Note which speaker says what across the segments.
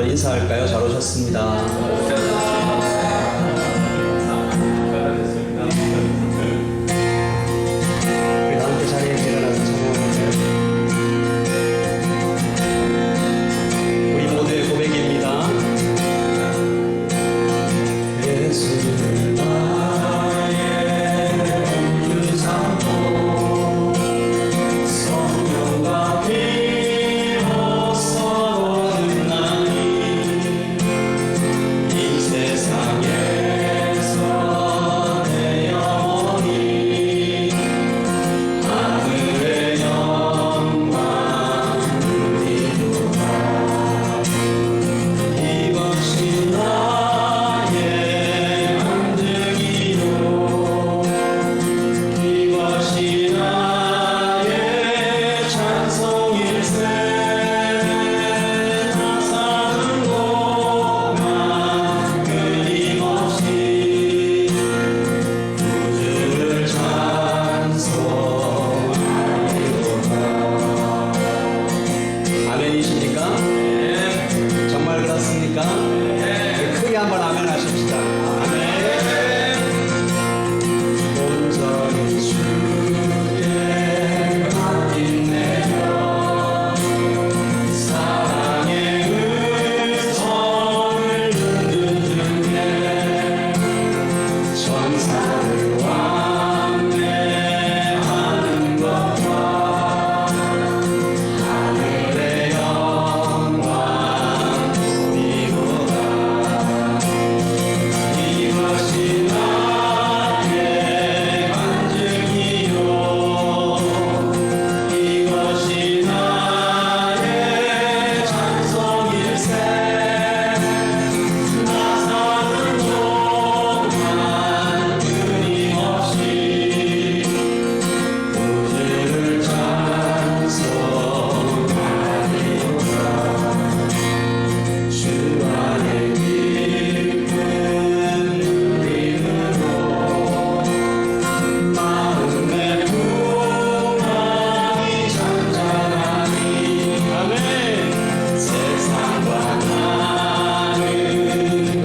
Speaker 1: 인사할까요? 잘 오셨습니다. 우리 함께 자리에 일어나서 찬양하세요. 우리 모두의 고백입니다. 예수 나의 주 삼고 성령과 비로소 거듭나니 이 세상에서 내 영혼이 하늘의 영광 누리도다. 이것이 나의 간증이요 이것이 나의 찬송일세. 나 사는 동안 끊임없이 구주를 찬송하리로다. 아멘이십니까? 정말 그렇습니까? 크게 한번 아멘 하십시다. 아멘. 온전히 주께 맡기네요. 사랑의 음성을 듣는 중에 천사를 왕래하는 것과 하늘의 영광 우리로다. 이것이 나의 간증이요 이것이 나의 찬송일세. 나 사는 동안 끊임없이 구주를 찬송하리로다. 주 안에 깊은 누림으로 마음의 풍랑이 잔잔하니 아멘. 세상과 나는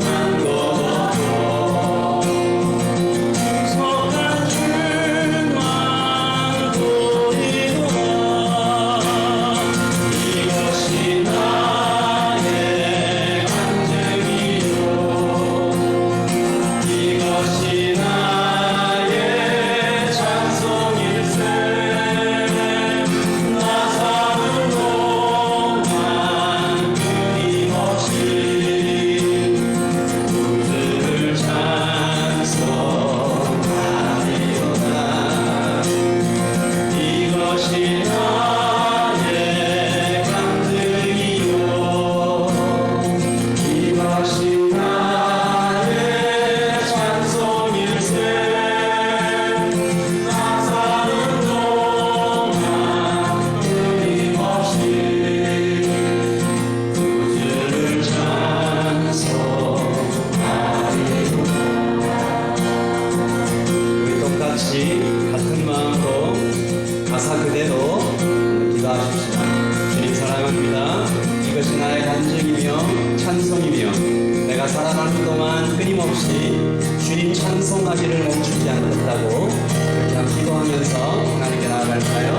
Speaker 1: 한 것 없고 속한 주만 보이노라. 이것이 나의 간증이요 이것이 나의 찬송일세. 나 사는 동안 끊임없이 구주를 찬송하리로다. 이것이 나의 간증이요 이것이 나의 찬송일세. 나 사는 동안 끊임없이 구주를 찬송하리로다. 우리 똑같이 같은 마음으로 가사 그대로 기도하십시다. 주님 사랑합니다. 이것이 나의 간증이며 찬송이며 내가 살아가는 동안 끊임없이 주님 찬송하기를 멈추지 않겠다고 이렇게 한번 기도하면서 하나님께 나아갈까요?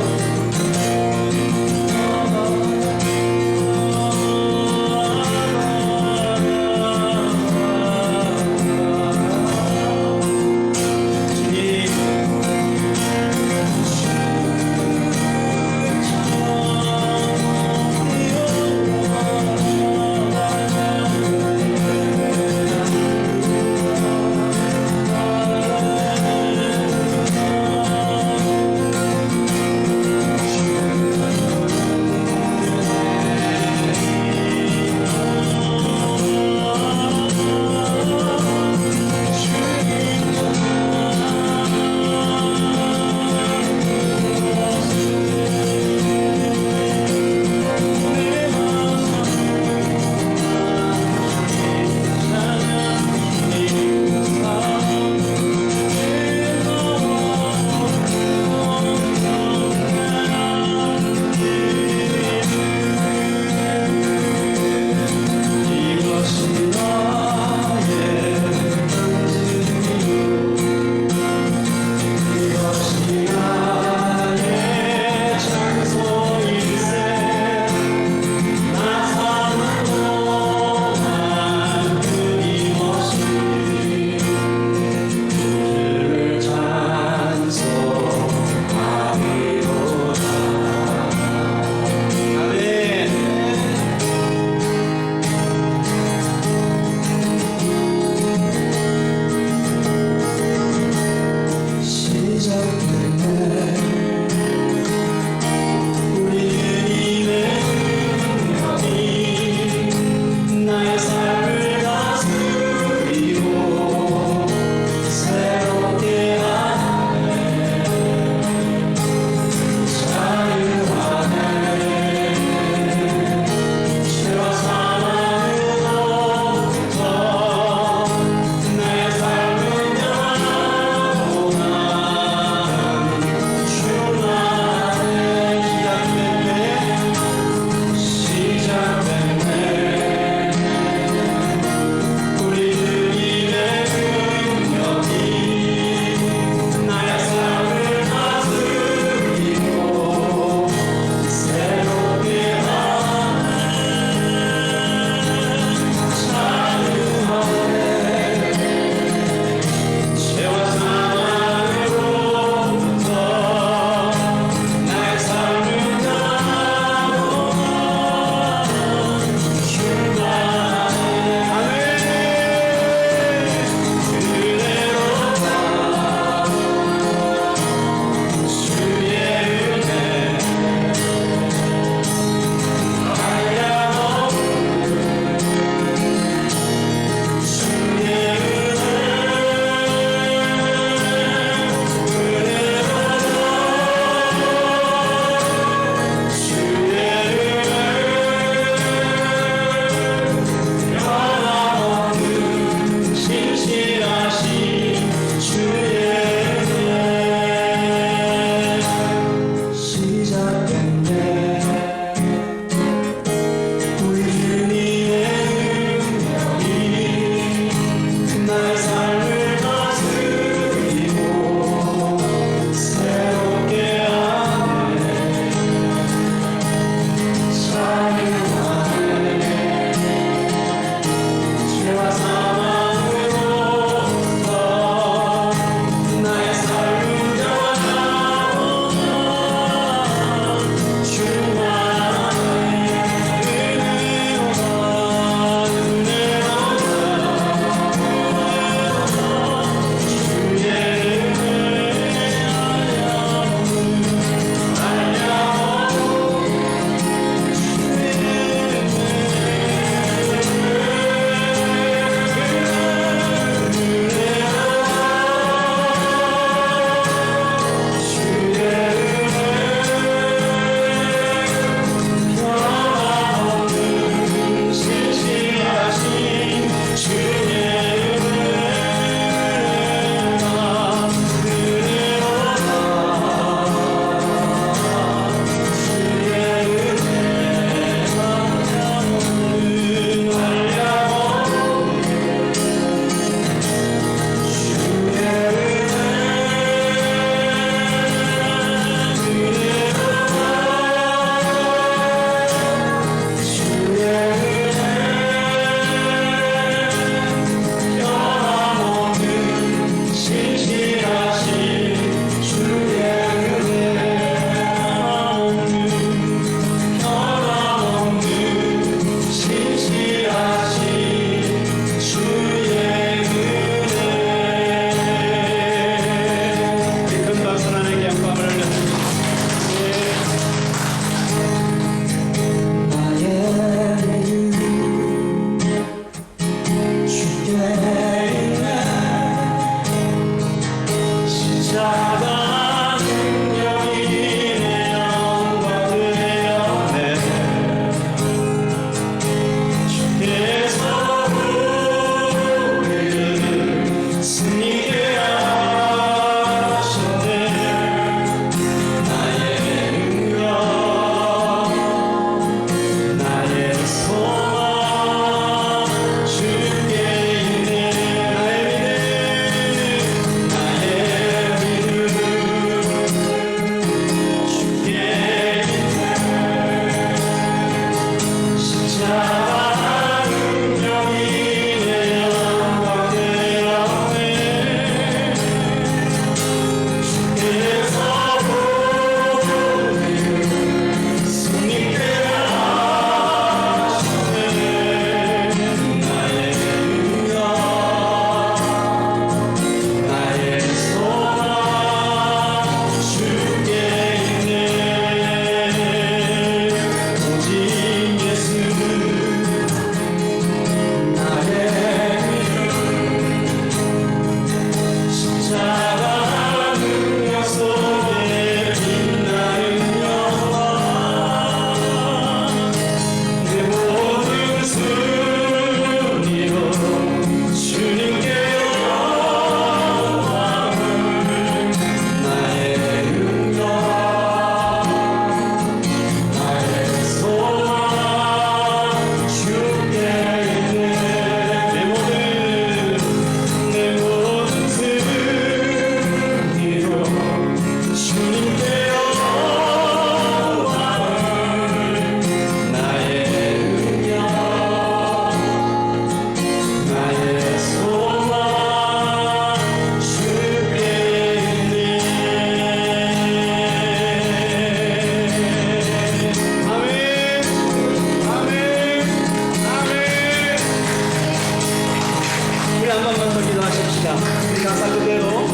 Speaker 1: 이 가사 그대로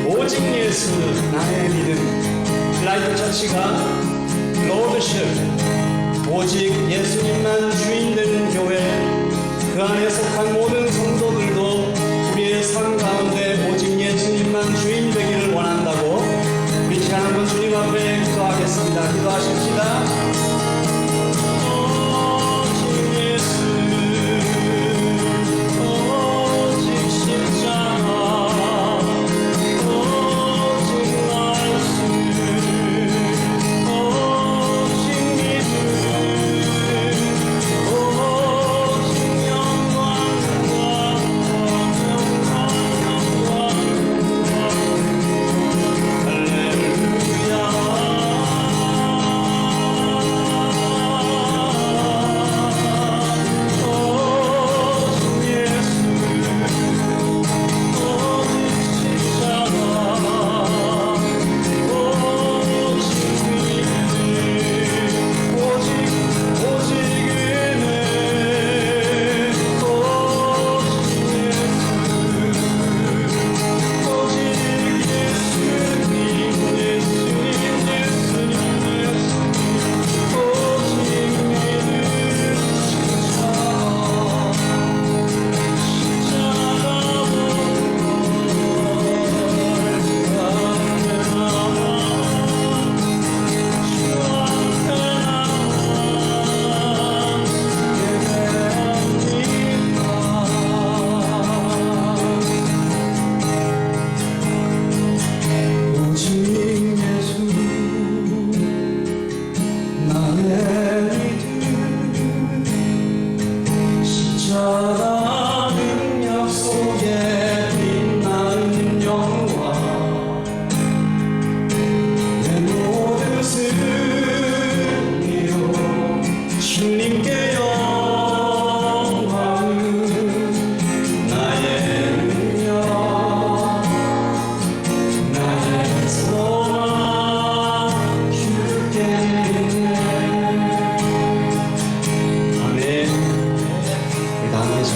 Speaker 1: 오직 예수 나의 믿음. 라이프 처치가 로드십 오직 예수님만 주인 되는 교회, 그 안에 속한 모든 성도들도 우리의 삶 가운데 오직 예수님만 주인 되기를 원한다고 우리 시간 한번 주님 앞에 기도하겠습니다. 기도하십시다.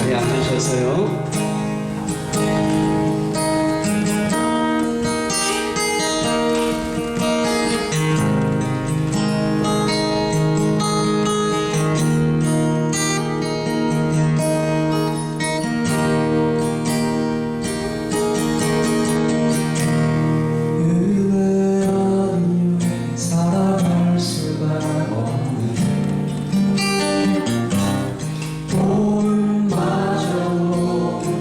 Speaker 1: 자리에 앉으셔서요.
Speaker 2: 마저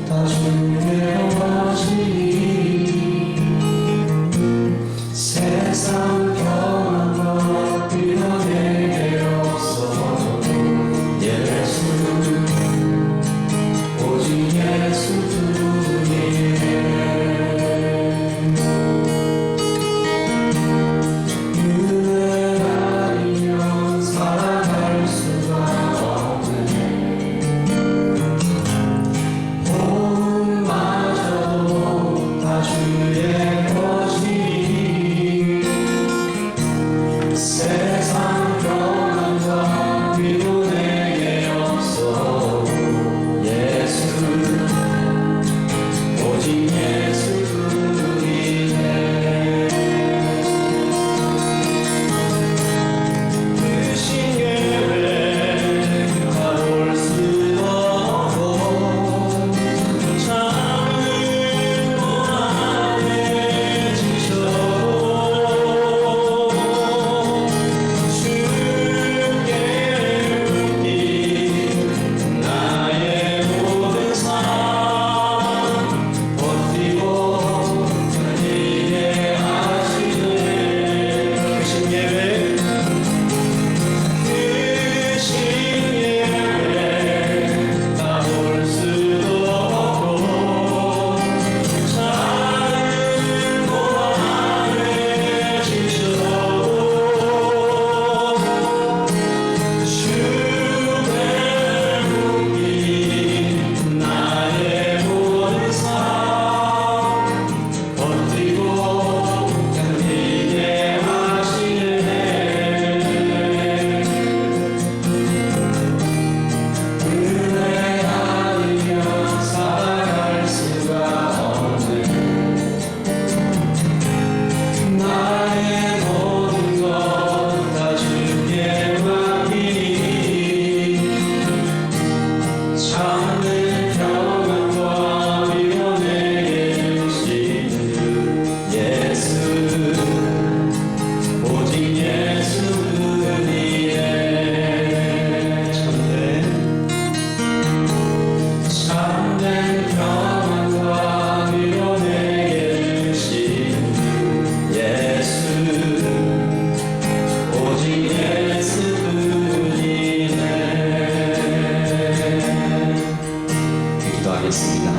Speaker 1: 기도하겠습니다.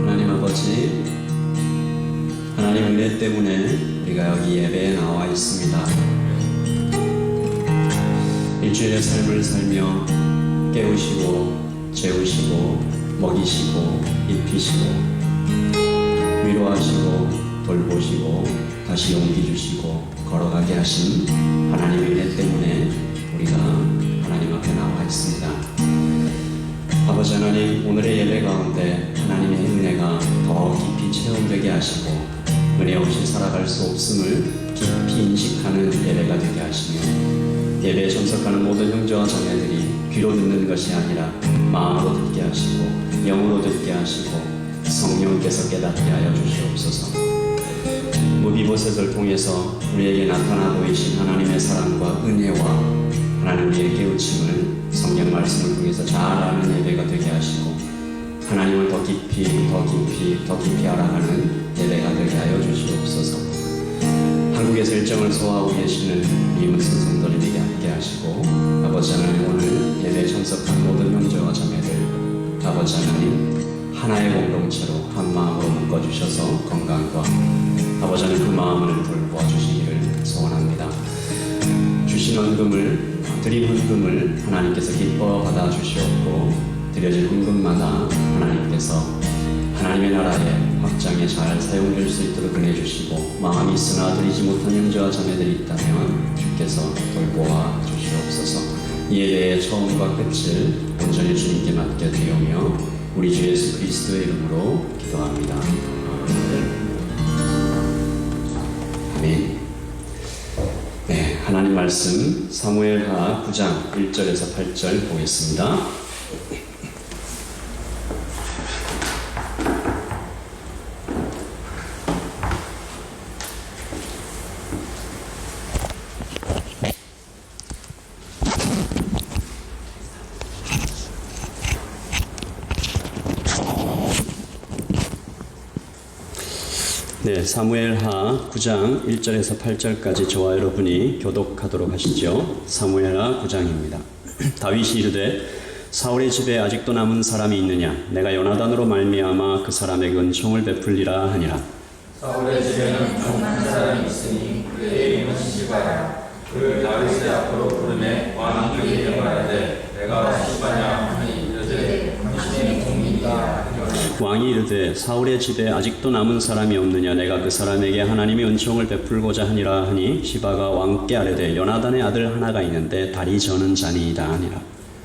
Speaker 1: 하나님 아버지, 하나님 은혜 때문에 우리가 여기 예배에 나와 있습니다. 일주일의 삶을 살며 깨우시고 재우시고 먹이시고 입히시고 위로하시고 돌보시고 다시 용기 주시고 걸어가게 하신 하나님의 은혜 때문에 우리가 하나님 앞에 나와 있습니다. 아버지 하나님, 오늘의 예배 가운데 하나님의 은혜가 더 깊이 체험되게 하시고 은혜 없이 살아갈 수 없음을 깊이 인식하는 예배가 되게 하시며 예배에 참석하는 모든 형제와 자매들이 귀로 듣는 것이 아니라 마음으로 듣게 하시고 영으로 듣게 하시고 성령께서 깨닫게 하여 주시옵소서. 무비보셋을 통해서 우리에게 나타나 보이신 하나님의 사랑과 은혜와 하나님 우리의 깨우침을 성경 말씀을 통해서 잘 아는 예배가 되게 하시고 하나님을 더 깊이 알아가는 예배가 되게 하여 주시옵소서. 한국에서 일정을 소화하고 계시는 이문 선생들에게 함께 하시고 아버지 하나님, 오늘 예배에 참석한 모든 형제와 자매들 아버지 하나님 하나의 공동체로 한 마음으로 묶어주셔서 건강과 아버지 하나님 그 마음을 돌보아 주시기를 소원합니다. 주신 헌금을, 드린 헌금을 하나님께서 기뻐 받아 주시옵고 드려진 헌금마다 하나님께서 하나님의 나라의 확장에 잘 사용될 수 있도록 은혜 주시고 마음이 있으나 드리지 못한 형제와 자매들이 있다면 주께서 돌보아 주시옵소서. 이 예배의 처음과 끝을 온전히 주님께 맡겨드리오며 우리 주 예수 그리스도의 이름으로 기도합니다. 아멘. 네, 하나님 말씀 사무엘하 9장 1절에서 8절 보겠습니다. 네, 사무엘하 9장 1절에서 8절까지 저와 여러분이 교독하도록 하시죠. 사무엘하 9장입니다. 다윗이 이르되 사울의 집에 아직도 남은 사람이 있느냐? 내가 요나단으로 말미암아 그 사람에게 은총을 베풀리라 하니라.
Speaker 2: 사울의 집에는 중 한 사람이 있으니 그의 이름은 시바야. 그를 다윗의 앞으로 부르매 왕이 그에게 말하되 내가 시바냐 하니 이르되 당신의 종이니라.
Speaker 1: 왕이 이르되 사울의 집에 아직도 남은 사람이 없느냐? 내가 그 사람에게 하나님의 은총을 베풀고자 하니라 하니 시바가 왕께 아뢰되 요나단의 아들 하나가 있는데 다리 저는 자니이다 하니라.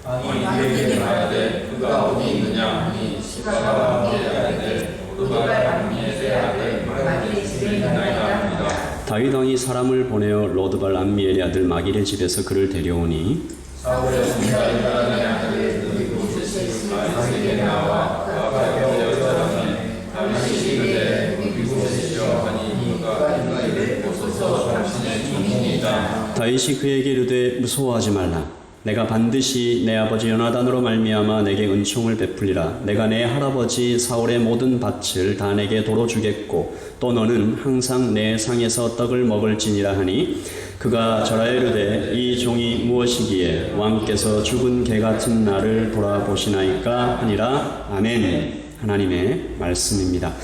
Speaker 2: 왕이 그에게 말하되 그가 어디 있느냐 하니 시바가 왕께 아뢰되 오르발 암미엘의 아들 마길의 집에 있나이다 합니다.
Speaker 1: 다윗 왕이 사람을 보내어 로드발 암미엘의 아들 마길의 집에서 그를 데려오니
Speaker 2: 사울의 손자 요나단의 아들 무비보셋이 다윗에게 나와 그가 여자라면 다윗이 이르되 무비보셋이여 하니 그가 이르되 보소서 당신의 종이니이다.
Speaker 1: 다윗이 그에게 이르되 무서워하지 말라. 내가 반드시 내 아버지 요나단으로 말미암아 내게 은총을 베풀리라. 내가 내 할아버지 사울의 모든 밭을 다 내게 도로 주겠고 또 너는 항상 내 상에서 떡을 먹을지니라 하니 그가 절하여 이르되 이 종이 무엇이기에 왕께서 죽은 개 같은 나를 돌아보시나이까 하니라. 아멘. 하나님의 말씀입니다.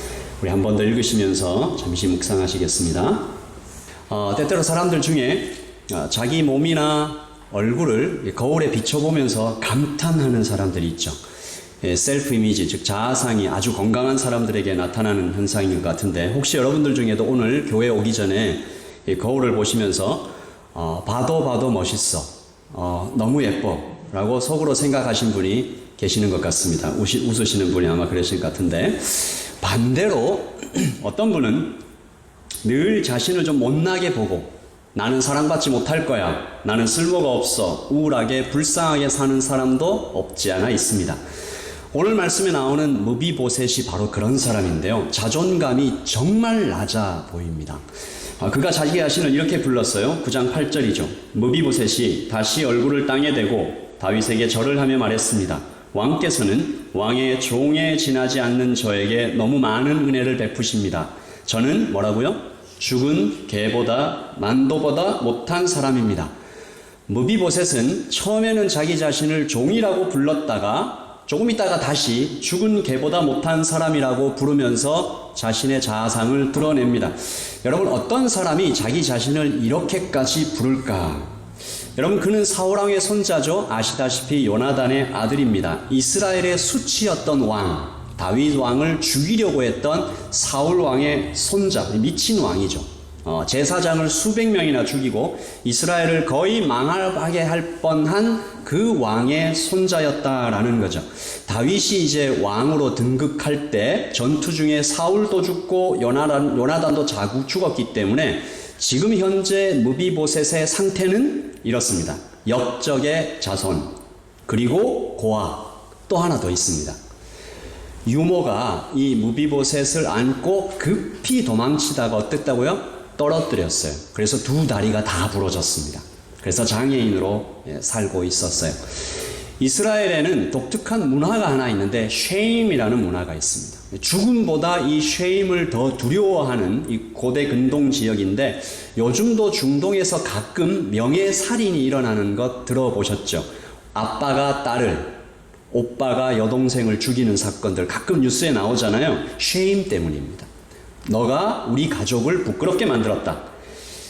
Speaker 1: 우리 한 번 더 읽으시면서 잠시 묵상하시겠습니다. 때때로 사람들 중에 자기 몸이나 얼굴을 거울에 비춰보면서 감탄하는 사람들이 있죠. 셀프 이미지, 즉 자아상이 아주 건강한 사람들에게 나타나는 현상인 것 같은데 혹시 여러분들 중에도 오늘 교회 오기 전에 거울을 보시면서 봐도 멋있어, 너무 예뻐 라고 속으로 생각하신 분이 계시는 것 같습니다. 웃으시는 분이 아마 그러실 것 같은데 반대로 어떤 분은 늘 자신을 좀 못나게 보고 나는 사랑받지 못할 거야, 나는 쓸모가 없어, 우울하게 불쌍하게 사는 사람도 없지 않아 있습니다. 오늘 말씀에 나오는 무비보셋이 바로 그런 사람인데요. 자존감이 정말 낮아 보입니다. 그가 자기 자신을 이렇게 불렀어요. 9장 8절이죠. 무비보셋이 다시 얼굴을 땅에 대고 다윗에게 절을 하며 말했습니다. 왕께서는 왕의 종에 지나지 않는 저에게 너무 많은 은혜를 베푸십니다. 저는 뭐라고요? 죽은 개보다 만도보다 못한 사람입니다. 무비보셋은 처음에는 자기 자신을 종이라고 불렀다가 조금 있다가 다시 죽은 개보다 못한 사람이라고 부르면서 자신의 자아상을 드러냅니다. 여러분, 어떤 사람이 자기 자신을 이렇게까지 부를까? 여러분, 그는 사울왕의 손자죠. 아시다시피 요나단의 아들입니다. 이스라엘의 수치였던 왕, 다윗 왕을 죽이려고 했던 사울 왕의 손자, 미친 왕이죠. 제사장을 수백 명이나 죽이고 이스라엘을 거의 망하게 할 뻔한 그 왕의 손자였다라는 거죠. 다윗이 이제 왕으로 등극할 때 전투 중에 사울도 죽고 요나단도 죽었기 때문에 지금 현재 무비보셋의 상태는 이렇습니다. 역적의 자손, 그리고 고아, 또 하나 더 있습니다. 유모가 이 무비보셋을 안고 급히 도망치다가 어땠다고요? 떨어뜨렸어요. 그래서 두 다리가 다 부러졌습니다. 그래서 장애인으로 살고 있었어요. 이스라엘에는 독특한 문화가 하나 있는데 쉐임이라는 문화가 있습니다. 죽음보다 이 쉐임을 더 두려워하는 이 고대 근동 지역인데 요즘도 중동에서 가끔 명예살인이 일어나는 것 들어보셨죠? 아빠가 딸을, 오빠가 여동생을 죽이는 사건들 가끔 뉴스에 나오잖아요. 쉐임 때문입니다. 너가 우리 가족을 부끄럽게 만들었다.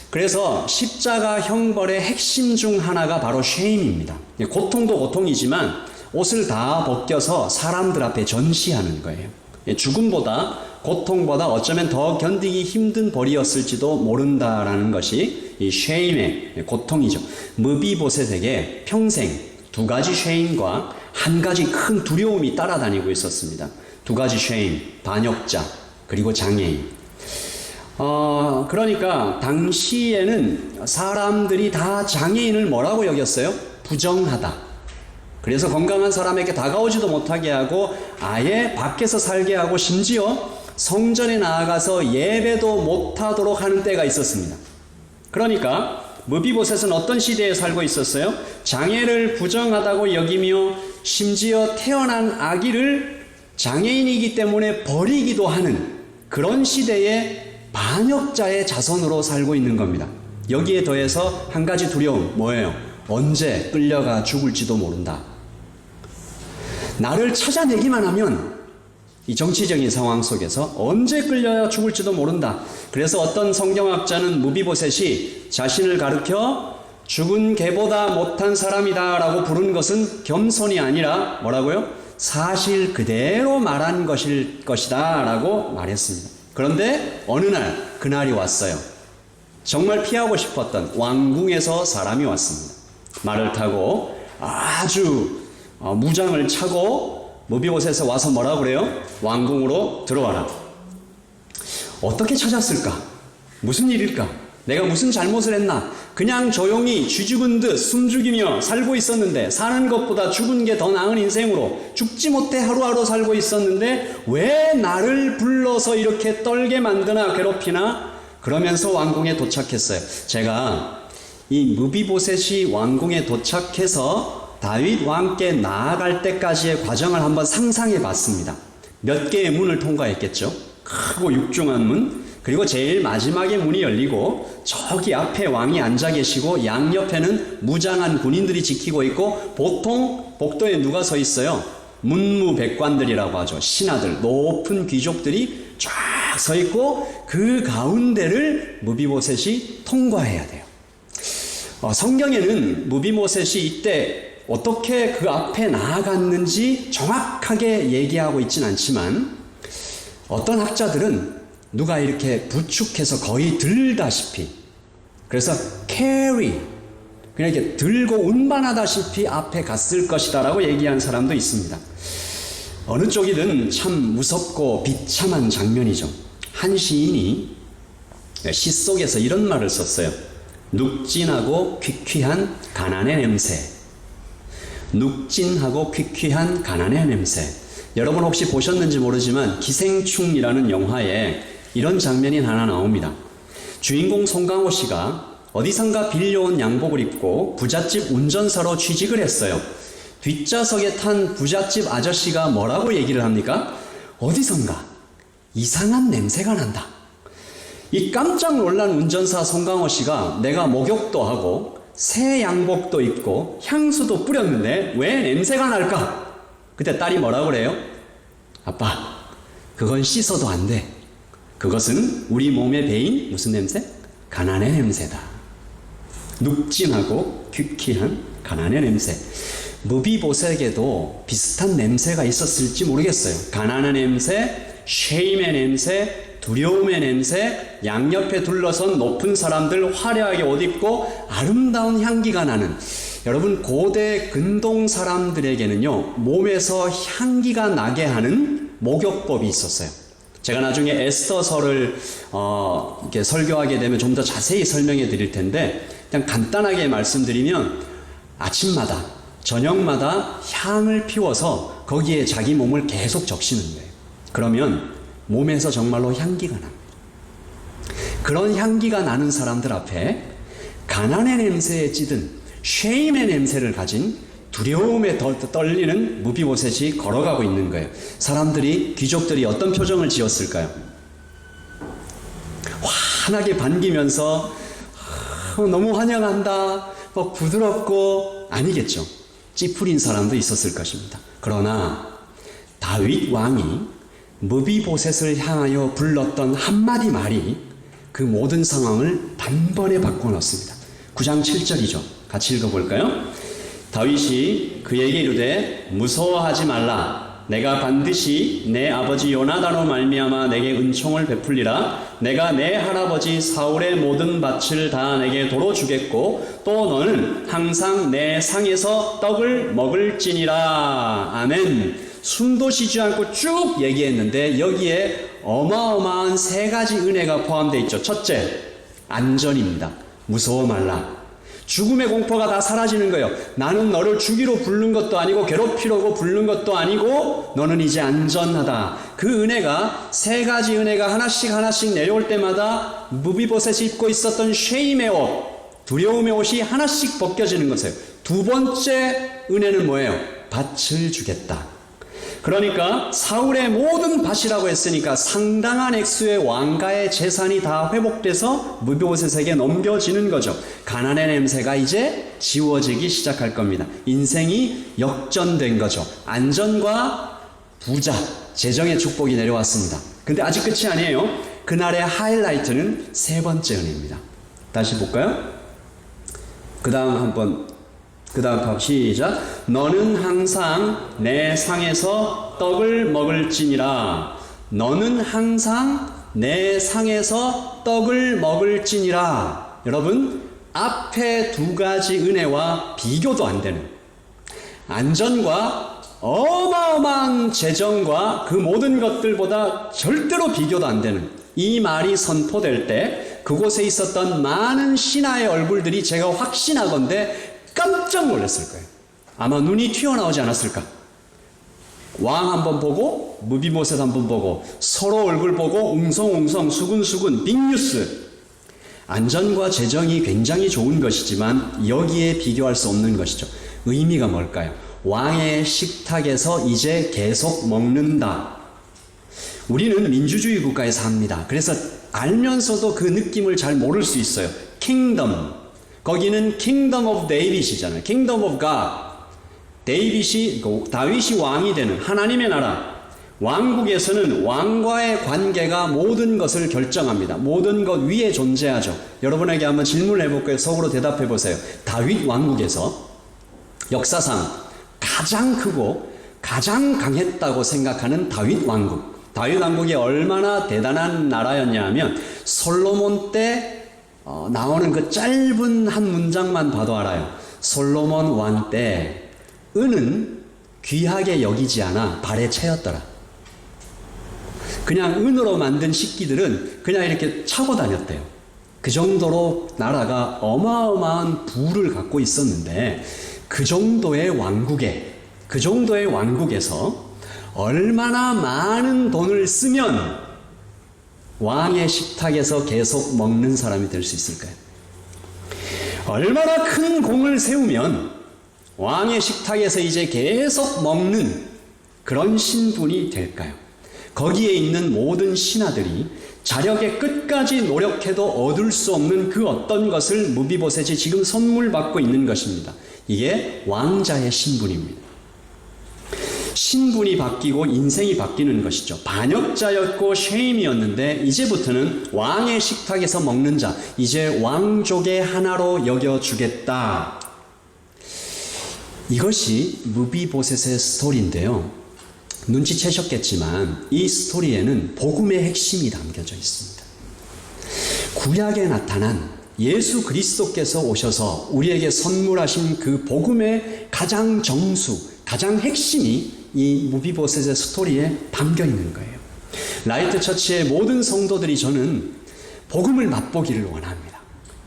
Speaker 1: 그래서 십자가 형벌의 핵심 중 하나가 바로 쉐임입니다. 고통도 고통이지만 옷을 다 벗겨서 사람들 앞에 전시하는 거예요. 죽음보다, 고통보다 어쩌면 더 견디기 힘든 벌이었을지도 모른다라는 것이 이 쉐임의 고통이죠. 무비보셋에게 평생 두 가지 쉐임과 한 가지 큰 두려움이 따라다니고 있었습니다. 두 가지 쉐임, 반역자, 그리고 장애인. 그러니까 당시에는 사람들이 다 장애인을 뭐라고 여겼어요? 부정하다. 그래서 건강한 사람에게 다가오지도 못하게 하고 아예 밖에서 살게 하고 심지어 성전에 나아가서 예배도 못하도록 하는 때가 있었습니다. 그러니까 무비보셋은 어떤 시대에 살고 있었어요? 장애를 부정하다고 여기며 심지어 태어난 아기를 장애인이기 때문에 버리기도 하는 그런 시대에 반역자의 자손으로 살고 있는 겁니다. 여기에 더해서 한 가지 두려움, 뭐예요? 언제 끌려가 죽을지도 모른다. 나를 찾아내기만 하면 이 정치적인 상황 속에서 언제 끌려야 죽을지도 모른다. 그래서 어떤 성경학자는 무비보셋이 자신을 가리켜 죽은 개보다 못한 사람이다 라고 부른 것은 겸손이 아니라 뭐라고요? 사실 그대로 말한 것일 것이다 라고 말했습니다. 그런데 어느 날 그날이 왔어요. 정말 피하고 싶었던 왕궁에서 사람이 왔습니다. 말을 타고 아주 무장을 차고 무비보셋에 와서 뭐라고 그래요? 왕궁으로 들어와라. 어떻게 찾았을까? 무슨 일일까? 내가 무슨 잘못을 했나? 그냥 조용히 쥐죽은 듯 숨죽이며 살고 있었는데, 사는 것보다 죽은 게 더 나은 인생으로 죽지 못해 하루하루 살고 있었는데 왜 나를 불러서 이렇게 떨게 만드나 괴롭히나? 그러면서 왕궁에 도착했어요. 제가 이 무비보셋이 왕궁에 도착해서 다윗 왕께 나아갈 때까지의 과정을 한번 상상해 봤습니다. 몇 개의 문을 통과했겠죠. 크고 육중한 문, 그리고 제일 마지막에 문이 열리고 저기 앞에 왕이 앉아 계시고 양옆에는 무장한 군인들이 지키고 있고, 보통 복도에 누가 서 있어요? 문무백관들이라고 하죠. 신하들, 높은 귀족들이 쫙 서 있고 그 가운데를 무비보셋이 통과해야 돼요. 성경에는 무비보셋이 이때 어떻게 그 앞에 나아갔는지 정확하게 얘기하고 있진 않지만 어떤 학자들은 누가 이렇게 부축해서 거의 들다시피, 그래서 carry, 그냥 이렇게 들고 운반하다시피 앞에 갔을 것이다 라고 얘기한 사람도 있습니다. 어느 쪽이든 참 무섭고 비참한 장면이죠. 한 시인이 시 속에서 이런 말을 썼어요. 눅진하고 퀴퀴한 가난의 냄새. 눅진하고 퀴퀴한 가난의 냄새. 여러분 혹시 보셨는지 모르지만 기생충이라는 영화에 이런 장면이 하나 나옵니다. 주인공 송강호 씨가 어디선가 빌려온 양복을 입고 부잣집 운전사로 취직을 했어요. 뒷좌석에 탄 부잣집 아저씨가 뭐라고 얘기를 합니까? 어디선가 이상한 냄새가 난다. 이 깜짝 놀란 운전사 송강호 씨가 내가 목욕도 하고 새 양복도 입고 향수도 뿌렸는데 왜 냄새가 날까? 그때 딸이 뭐라고 그래요? 아빠, 그건 씻어도 안 돼. 그것은 우리 몸에 배인 무슨 냄새? 가난의 냄새다. 눅진하고 퀴퀴한 가난의 냄새. 무비보셋에게도 비슷한 냄새가 있었을지 모르겠어요. 가난의 냄새, 쉐임의 냄새, 두려움의 냄새, 양옆에 둘러선 높은 사람들 화려하게 옷 입고 아름다운 향기가 나는, 여러분 고대 근동 사람들에게는요 몸에서 향기가 나게 하는 목욕법이 있었어요. 제가 나중에 에스더서를 이렇게 설교하게 되면 좀 더 자세히 설명해 드릴 텐데, 그냥 간단하게 말씀드리면 아침마다 저녁마다 향을 피워서 거기에 자기 몸을 계속 적시는 거예요. 그러면 몸에서 정말로 향기가 납니다. 그런 향기가 나는 사람들 앞에 가난의 냄새에 찌든 쉐임의 냄새를 가진 두려움에 떨리는 무비보셋이 걸어가고 있는 거예요. 사람들이, 귀족들이 어떤 표정을 지었을까요? 환하게 반기면서 너무 환영한다, 부드럽고, 아니겠죠. 찌푸린 사람도 있었을 것입니다. 그러나 다윗 왕이 무비보셋을 향하여 불렀던 한마디 말이 그 모든 상황을 단번에 바꿔놓습니다. 9장 7절이죠. 같이 읽어볼까요? 다윗이 그에게 이르되 무서워하지 말라. 내가 반드시 내 아버지 요나단으로 말미암아 내게 은총을 베풀리라. 내가 내 할아버지 사울의 모든 밭을 다 내게 도로 주겠고 또 너는 항상 내 상에서 떡을 먹을지니라. 아멘. 숨도 쉬지 않고 쭉 얘기했는데 여기에 어마어마한 세 가지 은혜가 포함되어 있죠. 첫째, 안전입니다. 무서워 말라. 죽음의 공포가 다 사라지는 거예요. 나는 너를 죽이러 부른 것도 아니고 괴롭히려고 부른 것도 아니고 너는 이제 안전하다. 그 은혜가, 세 가지 은혜가 하나씩 내려올 때마다 무비보셋이 입고 있었던 쉐임의 옷, 두려움의 옷이 하나씩 벗겨지는 것이에요. 두 번째 은혜는 뭐예요? 밭을 주겠다. 그러니까 사울의 모든 밭이라고 했으니까 상당한 액수의 왕가의 재산이 다 회복돼서 무비보셋에게 넘겨지는 거죠. 가난의 냄새가 이제 지워지기 시작할 겁니다. 인생이 역전된 거죠. 안전과 부자, 재정의 축복이 내려왔습니다. 근데 아직 끝이 아니에요. 그날의 하이라이트는 세 번째 은혜입니다. 다시 볼까요? 그 다음 시작. 너는 항상 내 상에서 떡을 먹을지니라. 너는 항상 내 상에서 떡을 먹을지니라. 여러분, 앞에 두 가지 은혜와 비교도 안 되는, 안전과 어마어마한 재정과 그 모든 것들보다 절대로 비교도 안 되는 이 말이 선포될 때 그곳에 있었던 많은 신하의 얼굴들이 제가 확신하건대 깜짝 놀랐을 거예요. 아마 눈이 튀어나오지 않았을까? 왕 한번 보고 무비보셋 한번 보고 서로 얼굴 보고 웅성웅성 수근수근 빅뉴스. 안전과 재정이 굉장히 좋은 것이지만 여기에 비교할 수 없는 것이죠. 의미가 뭘까요? 왕의 식탁에서 이제 계속 먹는다. 우리는 민주주의 국가에 삽니다. 그래서 알면서도 그 느낌을 잘 모를 수 있어요. 킹덤. 거기는 킹덤 오브 데이빗이잖아요. 킹덤 오브 갓. 다윗이 왕이 되는 하나님의 나라. 왕국에서는 왕과의 관계가 모든 것을 결정합니다. 모든 것 위에 존재하죠. 여러분에게 한번 질문을 해볼까요? 속으로 대답해 보세요. 다윗 왕국에서 역사상 가장 크고 가장 강했다고 생각하는 다윗 왕국. 다윗 왕국이 얼마나 대단한 나라였냐 하면 솔로몬 때 나오는 그 짧은 한 문장만 봐도 알아요. 솔로몬 왕 때 은은 귀하게 여기지 않아 발에 채였더라. 그냥 은으로 만든 식기들은 그냥 이렇게 차고 다녔대요. 그 정도로 나라가 어마어마한 부를 갖고 있었는데 그 정도의 왕국에서 얼마나 많은 돈을 쓰면 왕의 식탁에서 계속 먹는 사람이 될 수 있을까요? 얼마나 큰 공을 세우면 왕의 식탁에서 이제 계속 먹는 그런 신분이 될까요? 거기에 있는 모든 신하들이 자력의 끝까지 노력해도 얻을 수 없는 그 어떤 것을 무비보셋이 지금 선물 받고 있는 것입니다. 이게 왕자의 신분입니다. 신분이 바뀌고 인생이 바뀌는 것이죠. 반역자였고 쉐임이었는데 이제부터는 왕의 식탁에서 먹는 자, 이제 왕족의 하나로 여겨주겠다. 이것이 무비보셋의 스토리인데요. 눈치채셨겠지만 이 스토리에는 복음의 핵심이 담겨져 있습니다. 구약에 나타난 예수 그리스도께서 오셔서 우리에게 선물하신 그 복음의 가장 정수, 가장 핵심이 이 무비보셋의 스토리에 담겨 있는 거예요. 라이트 처치의 모든 성도들이 저는 복음을 맛보기를 원합니다.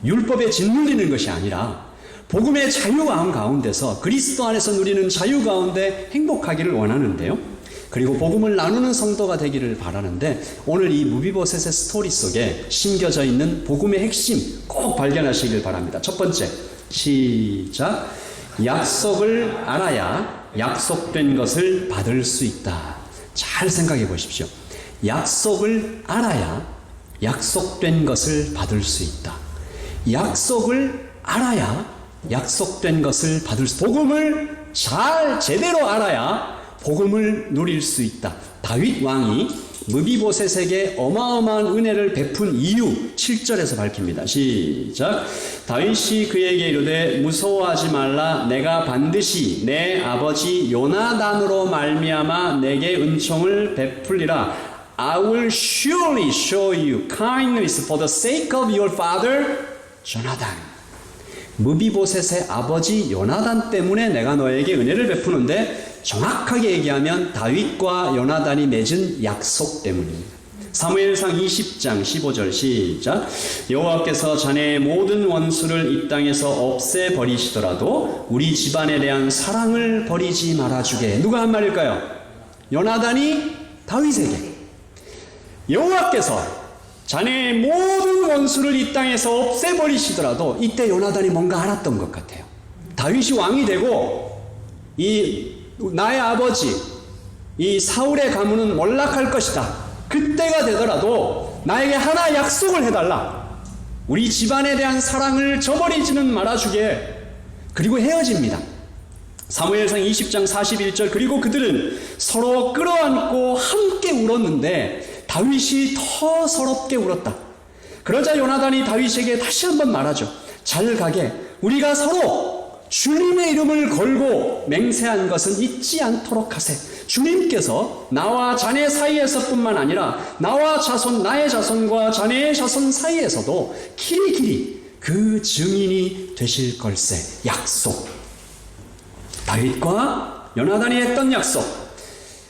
Speaker 1: 율법에 짓눌리는 것이 아니라 복음의 자유마음 가운데서 그리스도 안에서 누리는 자유 가운데 행복하기를 원하는데요. 그리고 복음을 나누는 성도가 되기를 바라는데 오늘 이 무비보셋의 스토리 속에 심겨져 있는 복음의 핵심 꼭 발견하시길 바랍니다. 첫 번째, 시작. 약속을 알아야 약속된 것을 받을 수 있다. 잘 생각해 보십시오. 약속을 알아야 약속된 것을 받을 수 있다. 약속을 알아야 약속된 것을 받을 수 있다. 복음을 잘 제대로 알아야 복음을 누릴 수 있다. 다윗 왕이 무비보셋에게 어마어마한 은혜를 베푼 이유 7절에서 밝힙니다. 시작. 다윗이 그에게 이르되 무서워하지 말라. 내가 반드시 내 아버지 요나단으로 말미암아 내게 은총을 베풀리라. I will surely show you kindness for the sake of your father Jonathan. 무비보셋의 아버지 요나단 때문에 내가 너에게 은혜를 베푸는데 정확하게 얘기하면 다윗과 요나단이 맺은 약속 때문입니다. 사무엘상 20장 15절 시작. 여호와께서 자네의 모든 원수를 이 땅에서 없애버리시더라도 우리 집안에 대한 사랑을 버리지 말아주게. 누가 한 말일까요? 요나단이 다윗에게. 여호와께서 자네의 모든 원수를 이 땅에서 없애버리시더라도 이때 요나단이 뭔가 알았던 것 같아요. 다윗이 왕이 되고 나의 아버지 이 사울의 가문은 몰락할 것이다. 그때가 되더라도 나에게 하나 약속을 해달라. 우리 집안에 대한 사랑을 저버리지는 말아주게. 그리고 헤어집니다. 사무엘상 20장 41절. 그리고 그들은 서로 끌어안고 함께 울었는데 다윗이 더 서럽게 울었다. 그러자 요나단이 다윗에게 다시 한번 말하죠. 잘 가게 우리가 서로 주님의 이름을 걸고 맹세한 것은 잊지 않도록 하세. 주님께서 나와 자네 사이에서뿐만 아니라 나와 나의 자손과 자네의 자손 사이에서도 길이길이 그 증인이 되실 걸세. 약속. 다윗과 요나단이 했던 약속.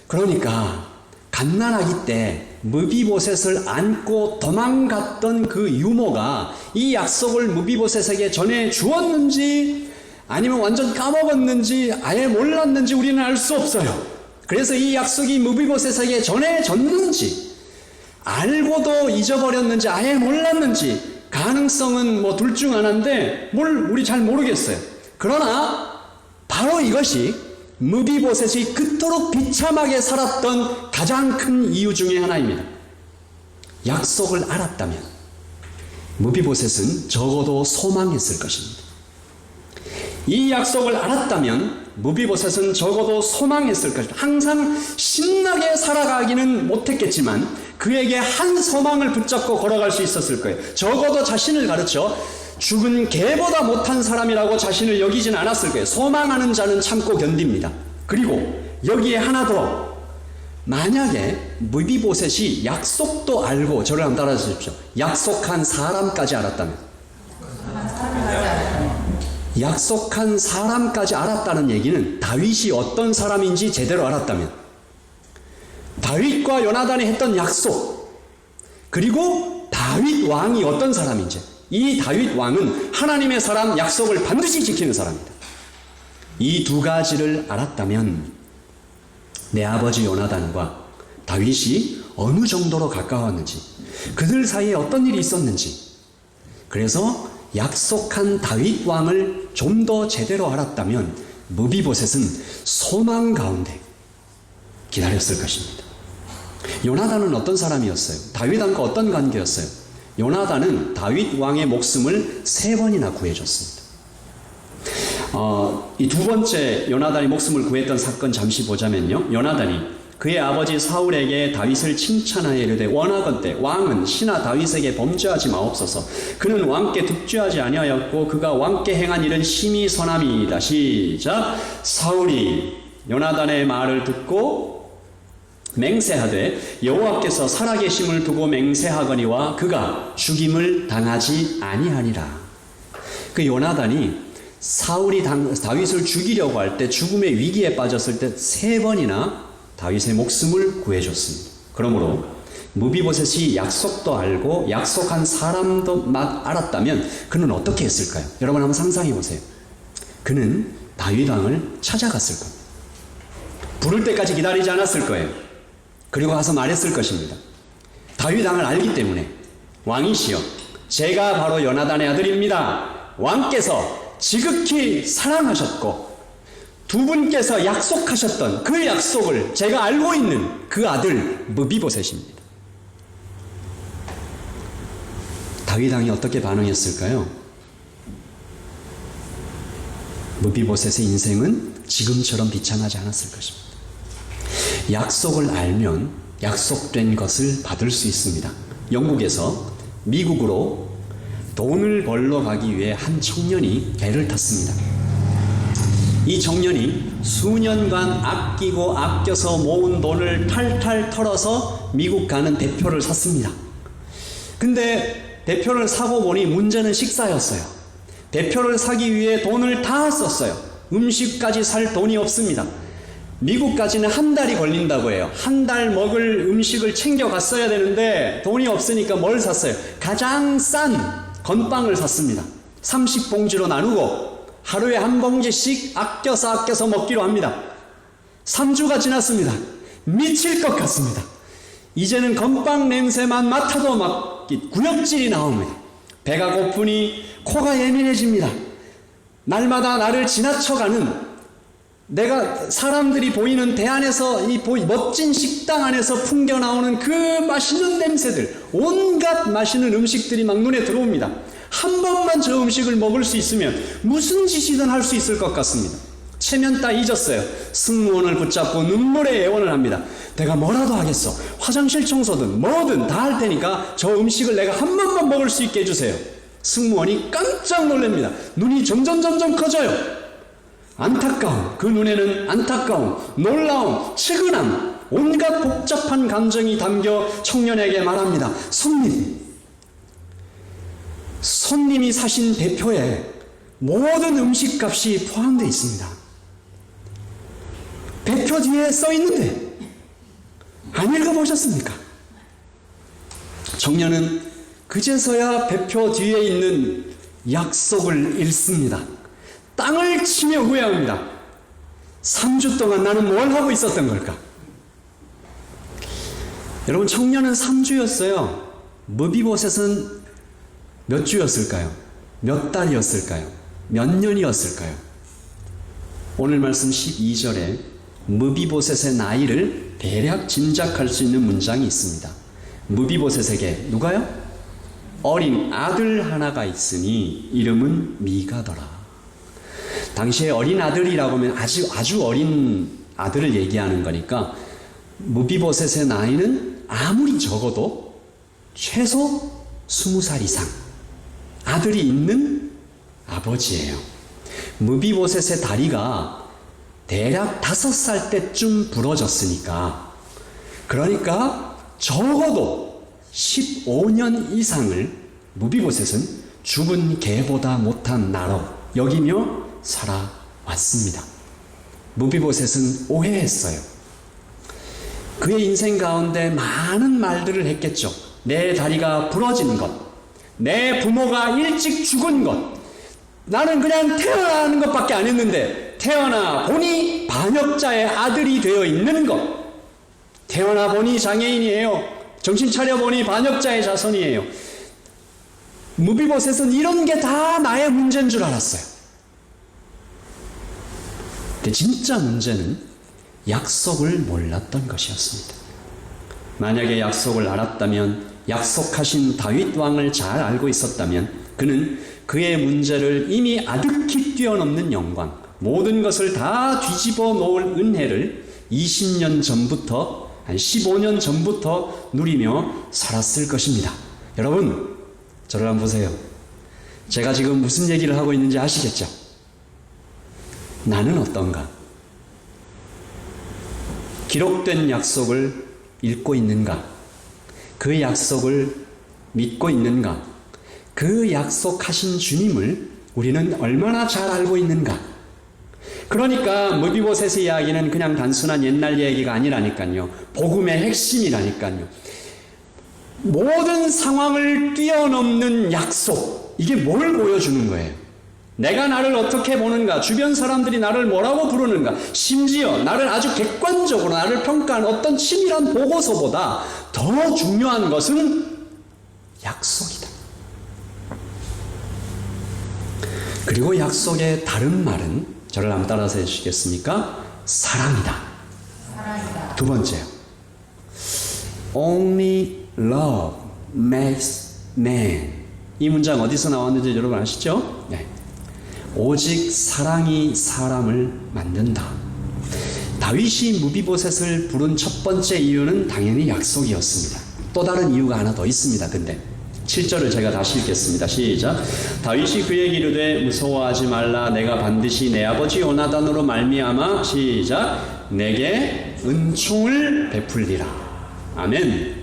Speaker 1: 그러니까 갓난아기 때 무비보셋을 안고 도망갔던 그 유모가 이 약속을 무비보셋에게 전해 주었는지 아니면 완전 까먹었는지 아예 몰랐는지 우리는 알 수 없어요. 그래서 이 약속이 무비보셋에게 전해졌는지 알고도 잊어버렸는지 아예 몰랐는지 가능성은 둘 중 하나인데 우리 잘 모르겠어요. 그러나 바로 이것이 무비보셋이 그토록 비참하게 살았던 가장 큰 이유 중에 하나입니다. 약속을 알았다면 무비보셋은 적어도 소망했을 것입니다. 이 약속을 알았다면 무비보셋은 적어도 소망했을 것입니다. 항상 신나게 살아가기는 못했겠지만 그에게 한 소망을 붙잡고 걸어갈 수 있었을 거예요. 적어도 자신을 가르쳐 죽은 개보다 못한 사람이라고 자신을 여기진 않았을 거예요. 소망하는 자는 참고 견딥니다. 그리고 여기에 하나 더. 만약에 무비보셋이 약속도 알고 저를 한번 따라 주십시오. 약속한 사람까지 알았다면. 약속한 사람까지 알았다는 얘기는 다윗이 어떤 사람인지 제대로 알았다면, 다윗과 요나단이 했던 약속, 그리고 다윗 왕이 어떤 사람인지, 이 다윗 왕은 하나님의 사람, 약속을 반드시 지키는 사람입니다. 이 두 가지를 알았다면 내 아버지 요나단과 다윗이 어느 정도로 가까웠는지, 그들 사이에 어떤 일이 있었는지, 그래서 약속한 다윗 왕을 좀 더 제대로 알았다면 무비보셋은 소망 가운데 기다렸을 것입니다.
Speaker 3: 요나단은 어떤 사람이었어요? 다윗왕과 어떤 관계였어요? 요나단은 다윗 왕의 목숨을 3번이나 구해줬습니다. 이 두 번째 요나단이 목숨을 구했던 사건 잠시 보자면요. 요나단이 그의 아버지 사울에게 다윗을 칭찬하여 이르되 원하건대 왕은 신하 다윗에게 범죄하지 마옵소서. 그는 왕께 득죄하지 아니하였고 그가 왕께 행한 일은 심히 선함이다. 시작. 사울이 요나단의 말을 듣고 맹세하되 여호와께서 살아계심을 두고 맹세하거니와 그가 죽임을 당하지 아니하니라. 그 요나단이 사울이 다윗을 죽이려고 할 때 죽음의 위기에 빠졌을 때 3번이나 다윗의 목숨을 구해줬습니다. 그러므로 무비보셋이 약속도 알고 약속한 사람도 알았다면 그는 어떻게 했을까요? 여러분 한번 상상해 보세요. 그는 다윗 왕을 찾아갔을 겁니다. 부를 때까지 기다리지 않았을 거예요. 그리고 가서 말했을 것입니다. 다윗 왕을 알기 때문에 왕이시여 제가 바로 요나단의 아들입니다. 왕께서 지극히 사랑하셨고 두 분께서 약속하셨던 그 약속을 제가 알고 있는 그 아들 무비보셋입니다. 다윗 왕이 어떻게 반응했을까요? 무비보셋의 인생은 지금처럼 비참하지 않았을 것입니다. 약속을 알면 약속된 것을 받을 수 있습니다. 영국에서 미국으로 돈을 벌러 가기 위해 한 청년이 배를 탔습니다. 이 청년이 수년간 아끼고 아껴서 모은 돈을 탈탈 털어서 미국 가는 대표를 샀습니다. 근데 대표를 사고 보니 문제는 식사였어요. 대표를 사기 위해 돈을 다 썼어요. 음식까지 살 돈이 없습니다. 미국까지는 한 달이 걸린다고 해요. 한 달 먹을 음식을 챙겨갔어야 되는데 돈이 없으니까 뭘 샀어요? 가장 싼 건빵을 샀습니다. 30봉지로 나누고 하루에 한 봉지씩 아껴서 먹기로 합니다. 3주가 지났습니다. 미칠 것 같습니다. 이제는 건빵 냄새만 맡아도 막 구역질이 나옵니다. 배가 고프니 코가 예민해집니다. 날마다 나를 지나쳐가는 내가 사람들이 보이는 대안에서 이 멋진 식당 안에서 풍겨 나오는 그 맛있는 냄새들, 온갖 맛있는 음식들이 막 눈에 들어옵니다. 한 번만 저 음식을 먹을 수 있으면 무슨 짓이든 할 수 있을 것 같습니다. 체면 다 잊었어요. 승무원을 붙잡고 눈물의 애원을 합니다. 내가 뭐라도 하겠어. 화장실 청소든 뭐든 다 할 테니까 저 음식을 내가 한 번만 먹을 수 있게 해주세요. 승무원이 깜짝 놀랍니다. 눈이 점점 커져요. 안타까움, 그 눈에는 안타까움, 놀라움, 측은함, 온갖 복잡한 감정이 담겨 청년에게 말합니다. 손님이 사신 대표에 모든 음식값이 포함되어 있습니다. 대표 뒤에 써 있는데 안 읽어보셨습니까? 청년은 그제서야 대표 뒤에 있는 약속을 읽습니다. 땅을 치며 후회합니다. 3주 동안 나는 뭘 하고 있었던 걸까? 여러분, 청년은 3주였어요. 무비보셋은 몇 주였을까요? 몇 달이었을까요? 몇 년이었을까요? 오늘 말씀 12절에 무비보셋의 나이를 대략 짐작할 수 있는 문장이 있습니다. 무비보셋에게 누가요? 어린 아들 하나가 있으니 이름은 미가더라. 당시에 어린 아들이라고 하면 아주 어린 아들을 얘기하는 거니까 무비보셋의 나이는 아무리 적어도 최소 20살 이상 아들이 있는 아버지예요. 무비보셋의 다리가 대략 5살 때쯤 부러졌으니까, 그러니까 적어도 15년 이상을 무비보셋은 죽은 개보다 못한 나로 여기며 살아왔습니다. 무비보셋은 오해했어요. 그의 인생 가운데 많은 말들을 했겠죠. 내 다리가 부러진 것, 내 부모가 일찍 죽은 것, 나는 그냥 태어나는 것밖에 안 했는데 태어나 보니 반역자의 아들이 되어 있는 것, 태어나 보니 장애인이에요. 정신 차려 보니 반역자의 자손이에요. 무비보셋은 이런 게 다 나의 문제인 줄 알았어요. 근데 진짜 문제는 약속을 몰랐던 것이었습니다. 만약에 약속을 알았다면, 약속하신 다윗 왕을 잘 알고 있었다면 그는 그의 문제를 이미 아득히 뛰어넘는 영광, 모든 것을 다 뒤집어 놓을 은혜를 20년 전부터, 한 15년 전부터 누리며 살았을 것입니다. 여러분, 저를 한번 보세요. 제가 지금 무슨 얘기를 하고 있는지 아시겠죠? 나는 어떤가? 기록된 약속을 읽고 있는가? 그 약속을 믿고 있는가? 그 약속하신 주님을 우리는 얼마나 잘 알고 있는가? 그러니까 무비보셋의 이야기는 그냥 단순한 옛날 얘기가 아니라니까요. 복음의 핵심이라니까요. 모든 상황을 뛰어넘는 약속, 이게 뭘 보여주는 거예요? 내가 나를 어떻게 보는가, 주변 사람들이 나를 뭐라고 부르는가, 심지어 나를 아주 객관적으로 나를 평가한 어떤 치밀한 보고서보다 더 중요한 것은 약속이다. 그리고 약속의 다른 말은, 저를 한번 따라서 해주시겠습니까? 사랑이다.
Speaker 4: 사랑이다.
Speaker 3: 두 번째요. Only love makes man. 이 문장 어디서 나왔는지 여러분 아시죠? 네. 오직 사랑이 사람을 만든다. 다윗이 무비보셋을 부른 첫 번째 이유는 당연히 약속이었습니다. 또 다른 이유가 하나 더 있습니다. 근데 7절을 제가 다시 읽겠습니다. 시작. 다윗이 그에게 이르되 무서워하지 말라. 내가 반드시 내 아버지 요나단으로 말미암아 시작 내게 은총을 베풀리라. 아멘.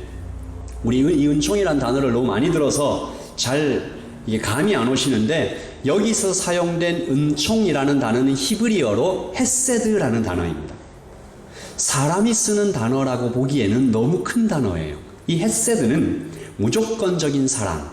Speaker 3: 우리 이 은총이란 단어를 너무 많이 들어서 잘 이게 감이 안 오시는데, 여기서 사용된 은총이라는 단어는 히브리어로 헤세드라는 단어입니다. 사람이 쓰는 단어라고 보기에는 너무 큰 단어예요. 이 헤세드는 무조건적인 사랑,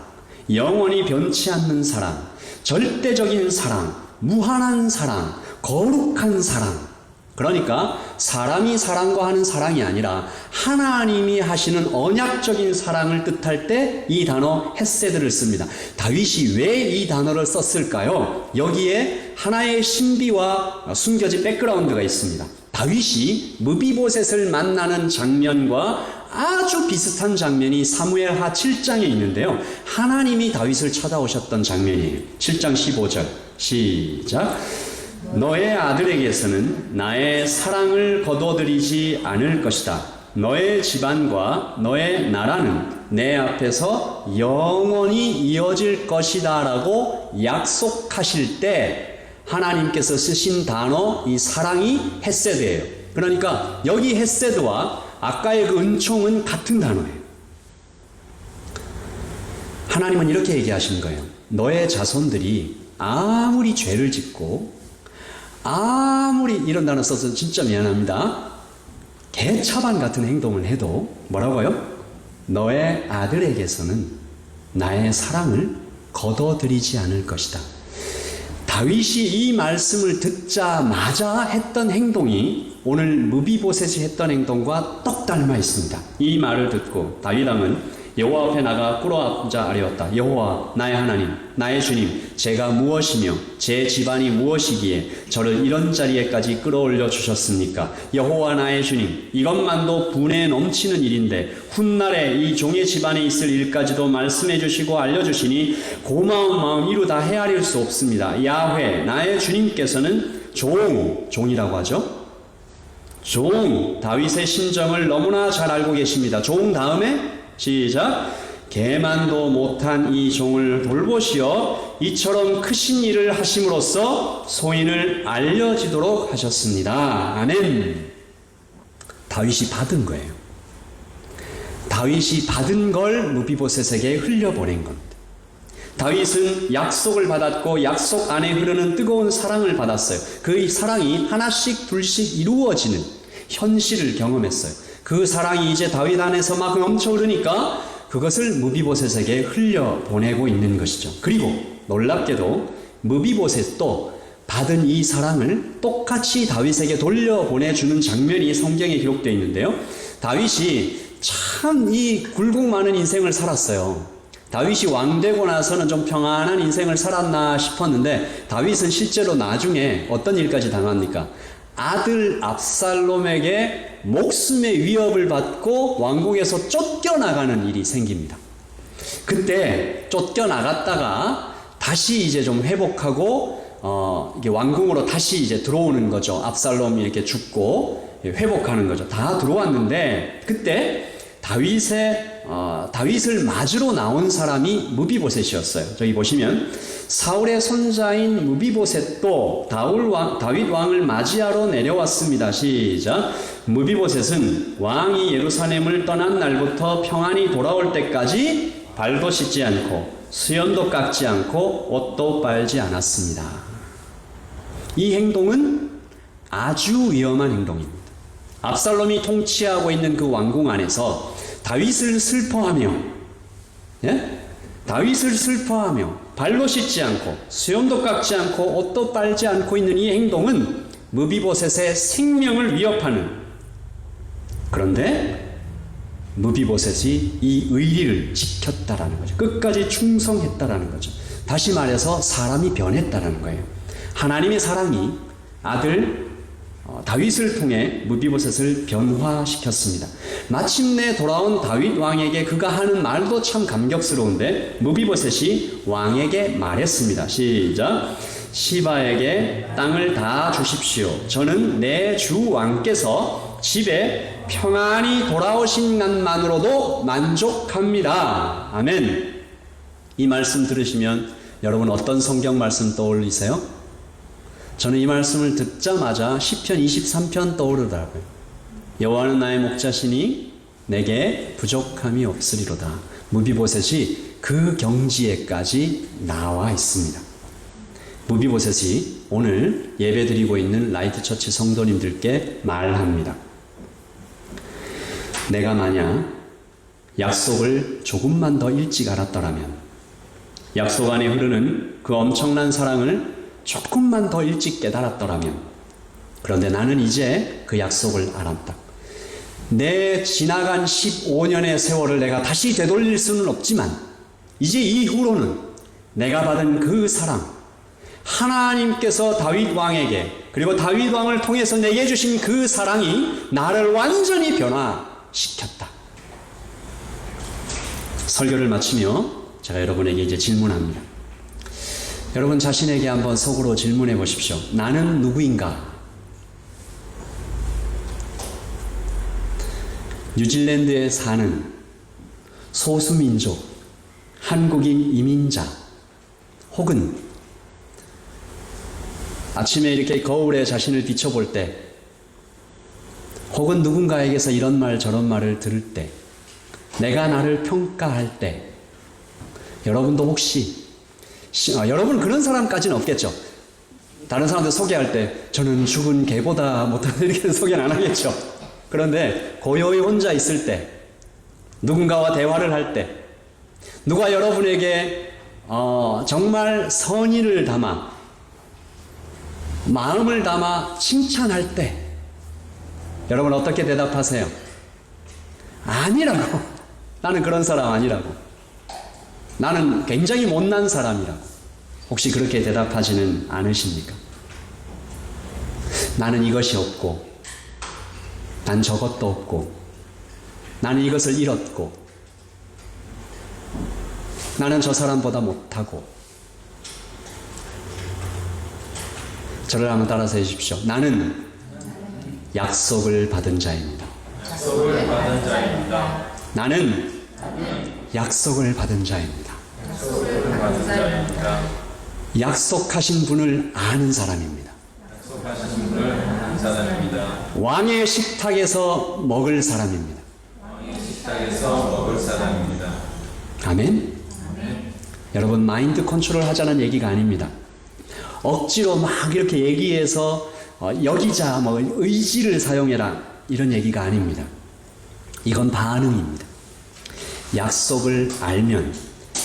Speaker 3: 영원히 변치 않는 사랑, 절대적인 사랑, 무한한 사랑, 거룩한 사랑. 그러니까 사람이 사랑과 하는 사랑이 아니라 하나님이 하시는 언약적인 사랑을 뜻할 때 이 단어 헤세드를 씁니다. 다윗이 왜 이 단어를 썼을까요? 여기에 하나의 신비와 숨겨진 백그라운드가 있습니다. 다윗이 무비보셋을 만나는 장면과 아주 비슷한 장면이 사무엘하 7장에 있는데요. 하나님이 다윗을 찾아오셨던 장면이에요. 7장 15절 시작. 너의 아들에게서는 나의 사랑을 거둬들이지 않을 것이다. 너의 집안과 너의 나라는 내 앞에서 영원히 이어질 것이다 라고 약속하실 때 하나님께서 쓰신 단어, 이 사랑이 헤세드예요. 그러니까 여기 헤세드와 아까의 그 은총은 같은 단어예요. 하나님은 이렇게 얘기하신 거예요. 너의 자손들이 아무리 죄를 짓고 아무리, 이런 단어 써서 진짜 미안합니다, 개차반 같은 행동을 해도 뭐라고요? 너의 아들에게서는 나의 사랑을 거둬들이지 않을 것이다. 다윗이 이 말씀을 듣자마자 했던 행동이 오늘 무비보셋이 했던 행동과 똑 닮아 있습니다. 이 말을 듣고 다윗 왕은 여호와 앞에 나가 꿇어앉아 아뢰었다. 여호와 나의 하나님, 나의 주님, 제가 무엇이며 제 집안이 무엇이기에 저를 이런 자리에까지 끌어올려 주셨습니까? 여호와 나의 주님, 이것만도 분에 넘치는 일인데 훗날에 이 종의 집안에 있을 일까지도 말씀해 주시고 알려주시니 고마운 마음 이루 다 헤아릴 수 없습니다. 야훼 나의 주님께서는 종이라고 하죠. 종, 다윗의 심정을 너무나 잘 알고 계십니다. 종 다음에 시작. 개만도 못한 이 종을 돌보시어 이처럼 크신 일을 하심으로써 소인을 알려지도록 하셨습니다. 아멘. 다윗이 받은 거예요. 다윗이 받은 걸 무비보셋에게 흘려보낸 겁니다. 다윗은 약속을 받았고 약속 안에 흐르는 뜨거운 사랑을 받았어요. 그 사랑이 하나씩 둘씩 이루어지는 현실을 경험했어요. 그 사랑이 이제 다윗 안에서 막 넘쳐 흐르니까 그것을 무비보셋에게 흘려보내고 있는 것이죠. 그리고 놀랍게도 무비보셋도 받은 이 사랑을 똑같이 다윗에게 돌려보내주는 장면이 성경에 기록되어 있는데요. 다윗이 참 이 굴곡 많은 인생을 살았어요. 다윗이 왕되고 나서는 좀 평안한 인생을 살았나 싶었는데 다윗은 실제로 나중에 어떤 일까지 당합니까? 아들 압살롬에게 목숨의 위협을 받고 왕궁에서 쫓겨나가는 일이 생깁니다. 그때 쫓겨나갔다가 다시 이제 좀 회복하고 이게 왕궁으로 다시 이제 들어오는 거죠. 압살롬이 이렇게 죽고 회복하는 거죠. 다 들어왔는데 그때 다윗을 맞으러 나온 사람이 무비보셋이었어요. 저기 보시면 사울의 손자인 무비보셋도 다윗 왕을 맞이하러 내려왔습니다. 시작. 무비보셋은 왕이 예루살렘을 떠난 날부터 평안히 돌아올 때까지 발도 씻지 않고 수염도 깎지 않고 옷도 빨지 않았습니다. 이 행동은 아주 위험한 행동입니다. 압살롬이 통치하고 있는 그 왕궁 안에서 다윗을 슬퍼하며 다윗을 슬퍼하며 발로 씻지 않고 수염도 깎지 않고 옷도 빨지 않고 있는 이 행동은 무비보셋의 생명을 위협하는, 그런데 무비보셋이 이 의리를 지켰다라는 거죠. 끝까지 충성했다라는 거죠. 다시 말해서 사람이 변했다라는 거예요. 하나님의 사랑이 아들 다윗을 통해 무비보셋을 변화시켰습니다. 마침내 돌아온 다윗 왕에게 그가 하는 말도 참 감격스러운데 무비보셋이 왕에게 말했습니다. 시작. 시바에게 땅을 다 주십시오. 저는 내 주 왕께서 집에 평안히 돌아오신 것만으로도 만족합니다. 아멘. 이 말씀 들으시면 여러분 어떤 성경 말씀 떠올리세요? 저는 이 말씀을 듣자마자 시편 23편 떠오르더라고요. 여호와는 나의 목자시니 내게 부족함이 없으리로다. 무비보셋이 그 경지에까지 나와 있습니다. 무비보셋이 오늘 예배드리고 있는 라이트처치 성도님들께 말합니다. 내가 만약 약속을 조금만 더 일찍 알았더라면, 약속 안에 흐르는 그 엄청난 사랑을 조금만 더 일찍 깨달았더라면, 그런데 나는 이제 그 약속을 알았다. 내 지나간 15년의 세월을 내가 다시 되돌릴 수는 없지만 이제 이후로는 내가 받은 그 사랑, 하나님께서 다윗 왕에게 그리고 다윗 왕을 통해서 내게 주신 그 사랑이 나를 완전히 변화시켰다. 설교를 마치며 제가 여러분에게 이제 질문합니다. 여러분 자신에게 한번 속으로 질문해 보십시오. 나는 누구인가? 뉴질랜드에 사는 소수민족, 한국인 이민자, 혹은 아침에 이렇게 거울에 자신을 비춰볼 때, 혹은 누군가에게서 이런 말 저런 말을 들을 때, 내가 나를 평가할 때, 여러분도 혹시 여러분 그런 사람까지는 없겠죠. 다른 사람들 소개할 때 저는 죽은 개보다 못하다 이렇게 소개는 안 하겠죠. 그런데 고요히 혼자 있을 때, 누군가와 대화를 할 때, 누가 여러분에게 정말 선의를 담아 마음을 담아 칭찬할 때 여러분 어떻게 대답하세요? 아니라고. 나는 그런 사람 아니라고. 나는 굉장히 못난 사람이라고. 혹시 그렇게 대답하지는 않으십니까? 나는 이것이 없고, 난 저것도 없고, 나는 이것을 잃었고, 나는 저 사람보다 못하고. 저를 한번 따라서 해주십시오. 나는 약속을 받은 자입니다.
Speaker 2: 약속을 받은 자입니다.
Speaker 3: 나는 약속을 받은 자입니다.
Speaker 2: 약속을 받은 자입니다.
Speaker 3: 약속하신 분을 아는 사람입니다.
Speaker 2: 약속하신 분을 아는 사람입니다.
Speaker 3: 왕의 식탁에서 먹을 사람입니다.
Speaker 2: 왕의 식탁에서 먹을 사람입니다.
Speaker 3: 아멘? 여러분 마인드 컨트롤 하자는 얘기가 아닙니다. 억지로 막 이렇게 얘기해서 여기자 뭐 의지를 사용해라 이런 얘기가 아닙니다. 이건 반응입니다. 약속을 알면,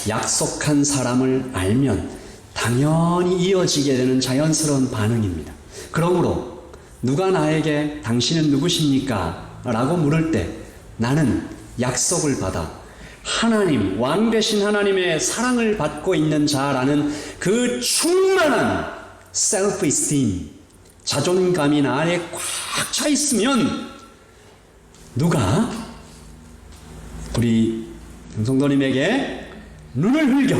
Speaker 3: 약속한 사람을 알면 당연히 이어지게 되는 자연스러운 반응입니다. 그러므로 누가 나에게 당신은 누구십니까? 라고 물을 때 나는 약속을 받아 하나님, 왕 되신 하나님의 사랑을 받고 있는 자라는 그 충만한 self-esteem, 자존감이 나 안에 꽉 차 있으면 누가 우리 성도님에게 눈을 흘겨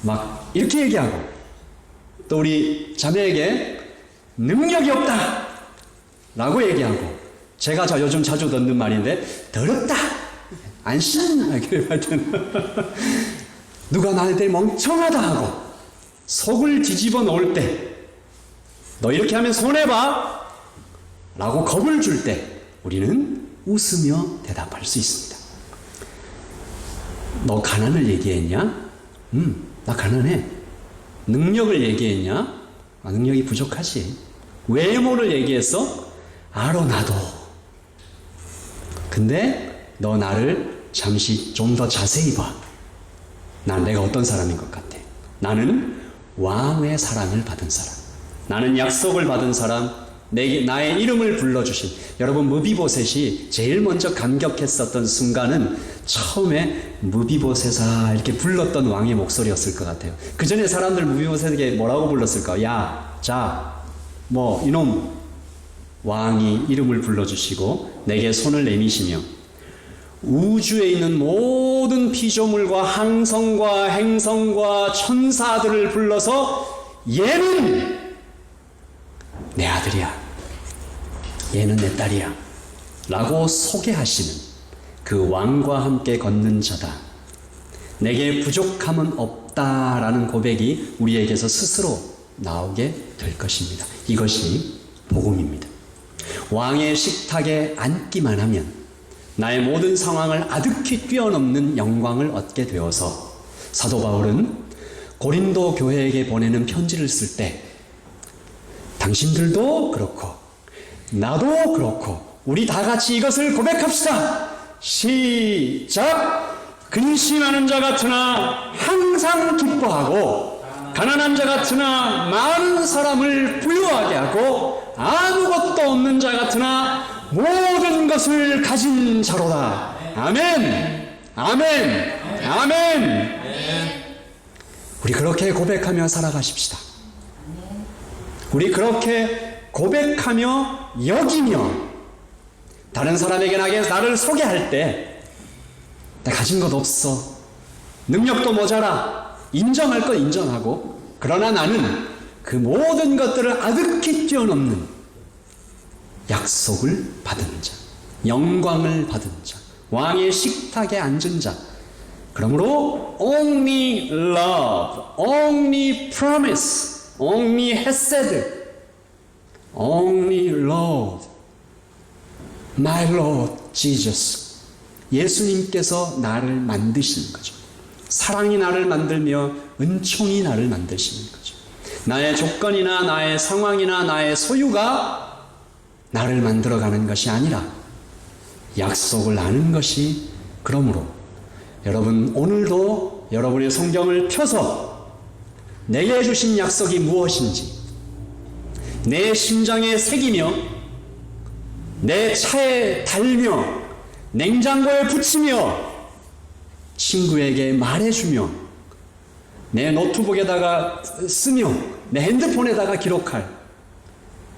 Speaker 3: 막 이렇게 얘기하고, 또 우리 자매에게 능력이 없다 라고 얘기하고, 제가 요즘 자주 듣는 말인데 더럽다 안심 이렇게 할 때는 누가 나한테 멍청하다 하고 속을 뒤집어 놓을 때, 너 이렇게 하면 손해봐 라고 겁을 줄 때 우리는 웃으며 대답할 수 있습니다. 너 가난을 얘기했냐? 나 가난해. 능력을 얘기했냐? 능력이 부족하지. 외모를 얘기했어? 알아 나도. 근데 너 나를 잠시 좀 더 자세히 봐. 내가 어떤 사람인 것 같아? 나는 왕의 사랑을 받은 사람, 나는 약속을 받은 사람, 나의 이름을 불러주신, 여러분 무비보셋이 제일 먼저 감격했었던 순간은 처음에 무비보셋아 이렇게 불렀던 왕의 목소리였을 것 같아요. 그 전에 사람들 무비보셋에게 뭐라고 불렀을까? 야, 자, 뭐 이놈. 왕이 이름을 불러주시고 내게 손을 내미시며 우주에 있는 모든 피조물과 항성과 행성과 천사들을 불러서 얘는 내 아들이야, 얘는 내 딸이야 라고 소개하시는 그 왕과 함께 걷는 자다. 내게 부족함은 없다라는 고백이 우리에게서 스스로 나오게 될 것입니다. 이것이 복음입니다. 왕의 식탁에 앉기만 하면 나의 모든 상황을 아득히 뛰어넘는 영광을 얻게 되어서, 사도 바울은 고린도 교회에게 보내는 편지를 쓸 때 당신들도 그렇고 나도 그렇고 우리 다 같이 이것을 고백합시다. 시작. 근심하는 자 같으나 항상 기뻐하고, 가난한 자 같으나 많은 사람을 부유하게 하고, 아무것도 없는 자 같으나 모든 것을 가진 자로다. 아멘. 아멘. 아멘. 우리 그렇게 고백하며 살아가십시다. 우리 그렇게 고백하며 여기며 다른 사람에게 나를 소개할 때, 나 가진 것 없어, 능력도 모자라, 인정할 것 인정하고, 그러나 나는 그 모든 것들을 아득히 뛰어넘는 약속을 받은 자, 영광을 받은 자, 왕의 식탁에 앉은 자. 그러므로 only love, only promise, only hesed, only Lord, my Lord Jesus. 예수님께서 나를 만드시는 거죠. 사랑이 나를 만들며 은총이 나를 만드시는 거죠. 나의 조건이나 나의 상황이나 나의 소유가 나를 만들어가는 것이 아니라 약속을 아는 것이. 그러므로 여러분, 오늘도 여러분의 성경을 펴서 내게 주신 약속이 무엇인지 내 심장에 새기며 내 차에 달며 냉장고에 붙이며 친구에게 말해주며 내 노트북에다가 쓰며 내 핸드폰에다가 기록할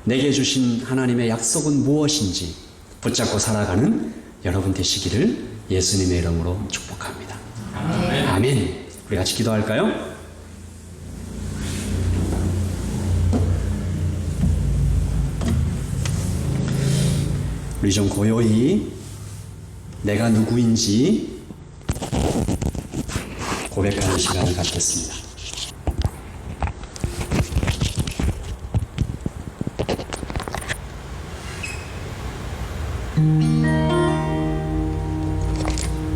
Speaker 3: 내게 주신 하나님의 약속은 무엇인지 붙잡고 살아가는 여러분 되시기를 예수님의 이름으로 축복합니다. 아멘. 아멘. 우리 같이 기도할까요? 우리 좀 고요히 내가 누구인지 고백하는 시간을 갖겠습니다.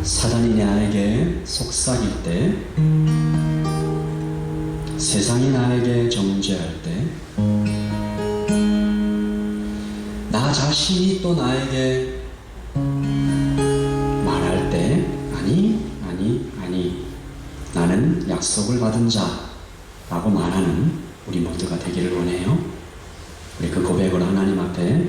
Speaker 3: 사단이 나에게 속삭일 때, 세상이 나에게 정죄할 때, 나 자신이 또 나에게 말할 때, 아니, 나는 약속을 받은 자라고 말하는 우리 모두가 되기를 원해요. 우리 그 고백을 하나님 앞에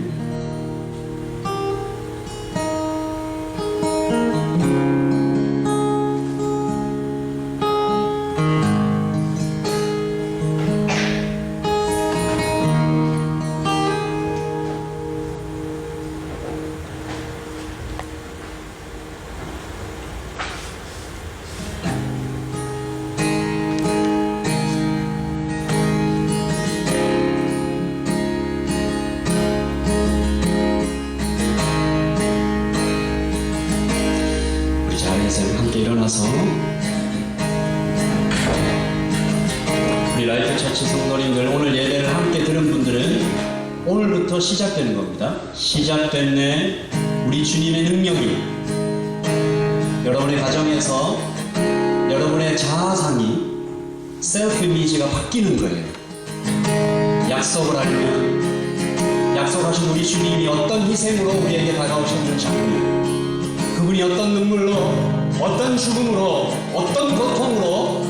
Speaker 3: 일어나서 우리 라이트 처치 성도님들, 오늘 예배를 함께 들은 분들은 오늘부터 시작되는 겁니다. 시작됐네. 우리 주님의 능력이 여러분의 가정에서 여러분의 자아상이 셀프 이미지가 바뀌는 거예요. 약속을 알면 약속하신 우리 주님이 어떤 희생으로 우리에게 다가오셨는지 알면 그분이 어떤 눈물로, 어떤 죽음으로, 어떤 고통으로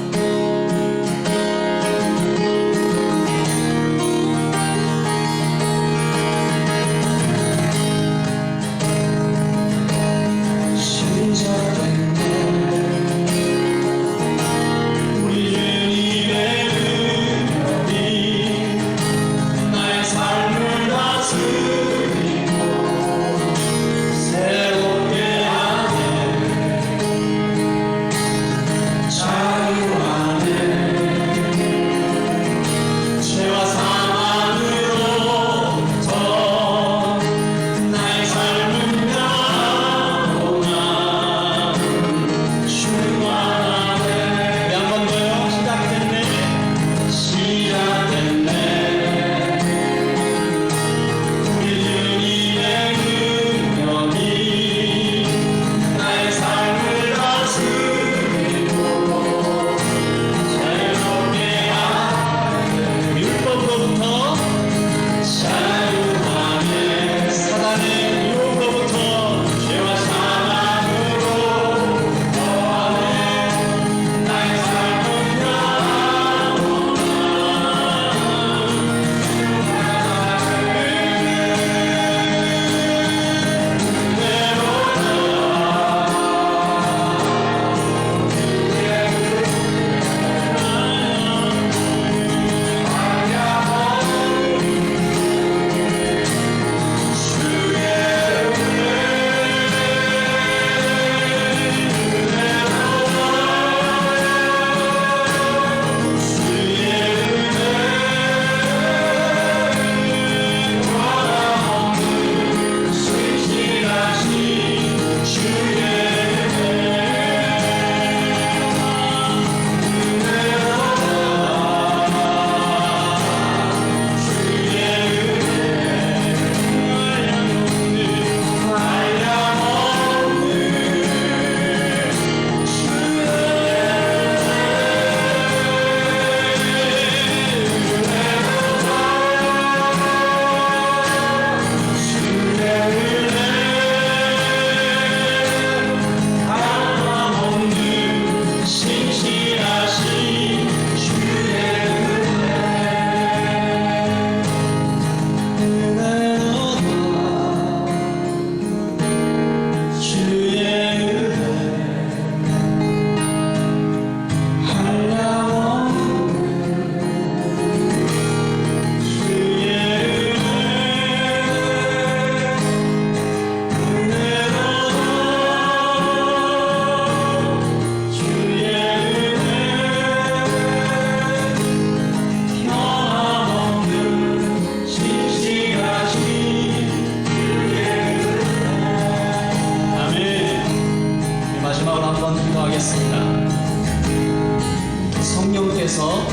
Speaker 3: 성령께서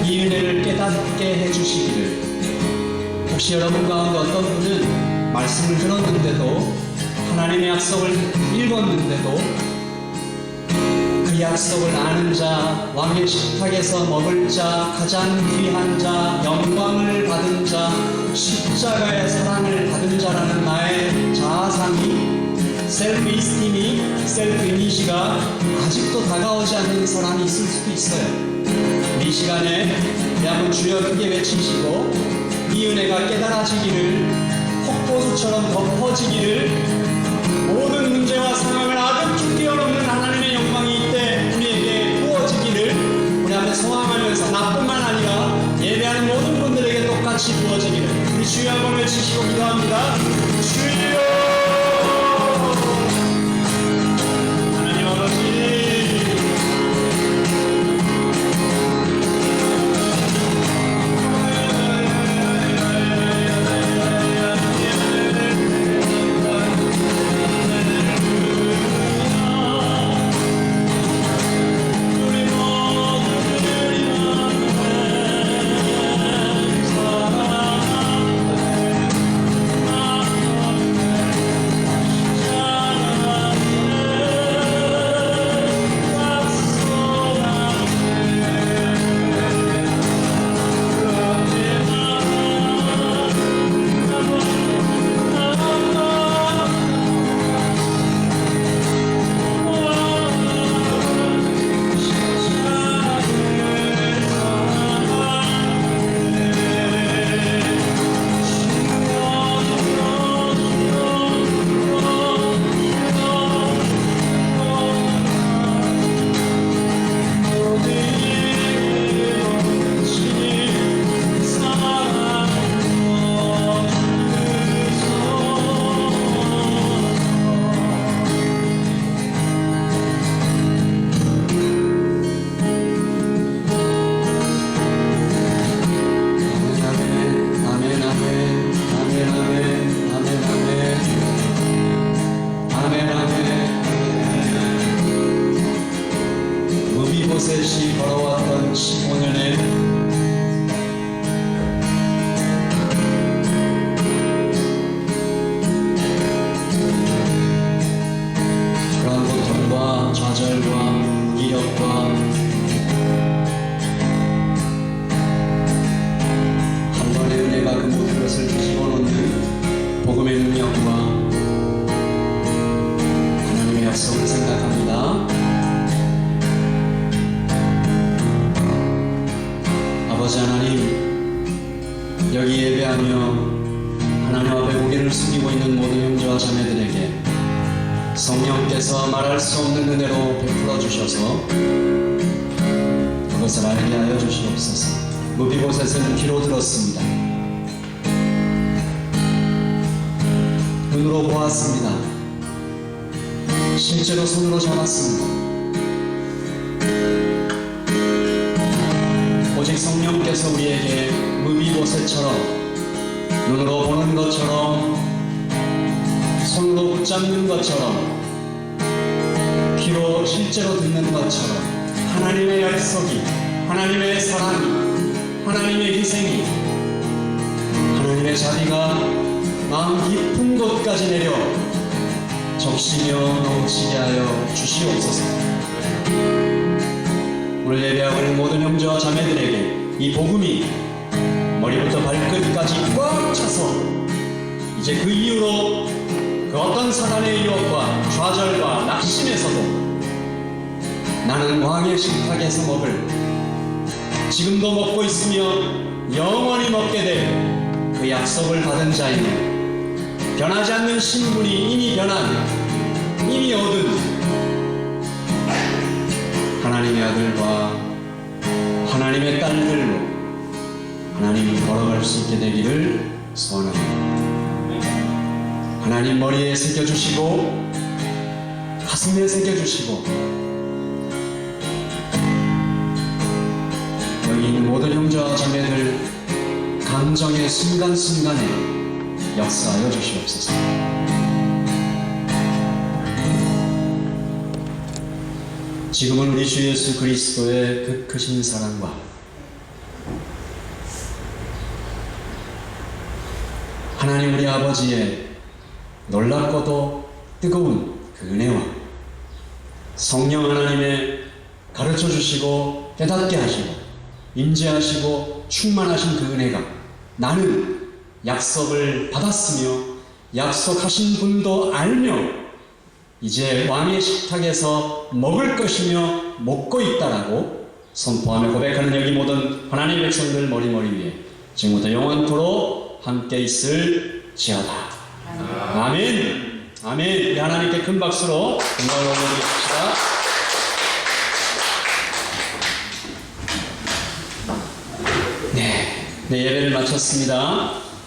Speaker 3: 이 은혜를 깨닫게 해주시기를. 혹시 여러분 가운데 어떤 분은 말씀을 들었는데도 하나님의 약속을 읽었는데도 그 약속을 아는 자, 왕의 식탁에서 먹을 자, 가장 귀한 자, 영광을 받은 자, 십자가의 사랑을 받은 자라는 나의 자아상이, 셀프 이스팀이, 셀프 이미지가 아직도 다가오지 않는 사람이 있을 수도 있어요. 이 시간에 한번 주여 크게 외치시고 이 은혜가 깨달아지기를, 폭포수처럼 덮어지기를, 모든 문제와 상황을 아득히 뛰어넘는 하나님의 영광이 이때 우리에게 부어지기를 우리 앞에 소망하면서, 나뿐만 아니라 예배하는 모든 분들에게 똑같이 부어지기를 우리 주여 한번 외치시고 기도합니다. 주여, 하나님 아버지, 예배하며 하나님 앞에 고개를 숙이고 있는 모든 형제와 자매들에게 성령께서 말할 수 없는 은혜로 베풀어 주셔서 그것을 알게 하여 주시옵소서. 무비보셋은 귀로 들었습니다. 눈으로 보았습니다. 실제로 손으로 잡았습니다. 오직 성령께서 우리에게 무비보셋처럼 눈으로 보는 것처럼 손으로 붙잡는 것처럼 귀로 실제로 듣는 것처럼 하나님의 약속이, 하나님의 사랑이, 하나님의 희생이, 하나님의 자비가 마음 깊은 곳까지 내려 적시며 넘치게 하여 주시옵소서. 오늘 예배하고 있는 모든 형제와 자매들에게 이 복음이 머리부터 발끝까지 꽉 차서 이제 그 이후로 그 어떤 사단의 유혹과 좌절과 낙심에서도 나는 왕의 식탁에서 먹을, 지금도 먹고 있으며 영원히 먹게 될 그 약속을 받은 자이며 변하지 않는 신분이 이미 변한, 이미 얻은 하나님의 아들과 하나님의 딸들로 하나님이 걸어갈 수 있게 되기를 소원합니다. 하나님 머리에 새겨주시고 가슴에 새겨주시고 여기 있는 모든 형제와 자매들 감정의 순간순간에 역사하여 주시옵소서. 지금은 우리 주 예수 그리스도의 그 크신 사랑과 하나님 우리 아버지의 놀랍고도 뜨거운 그 은혜와 성령 하나님의 가르쳐 주시고 깨닫게 하시고 임재하시고 충만하신 그 은혜가 나는 약속을 받았으며 약속하신 분도 알며 이제 왕의 식탁에서 먹을 것이며 먹고 있다라고 선포하며 고백하는 여기 모든 하나님의 백성들 머리머리 위에 지금부터 영원토록 함께 있을지어다. 아멘. 아멘. 우리 하나님께 큰 박수로 영광을 올려드립시다. 네, 예배를 마쳤습니다.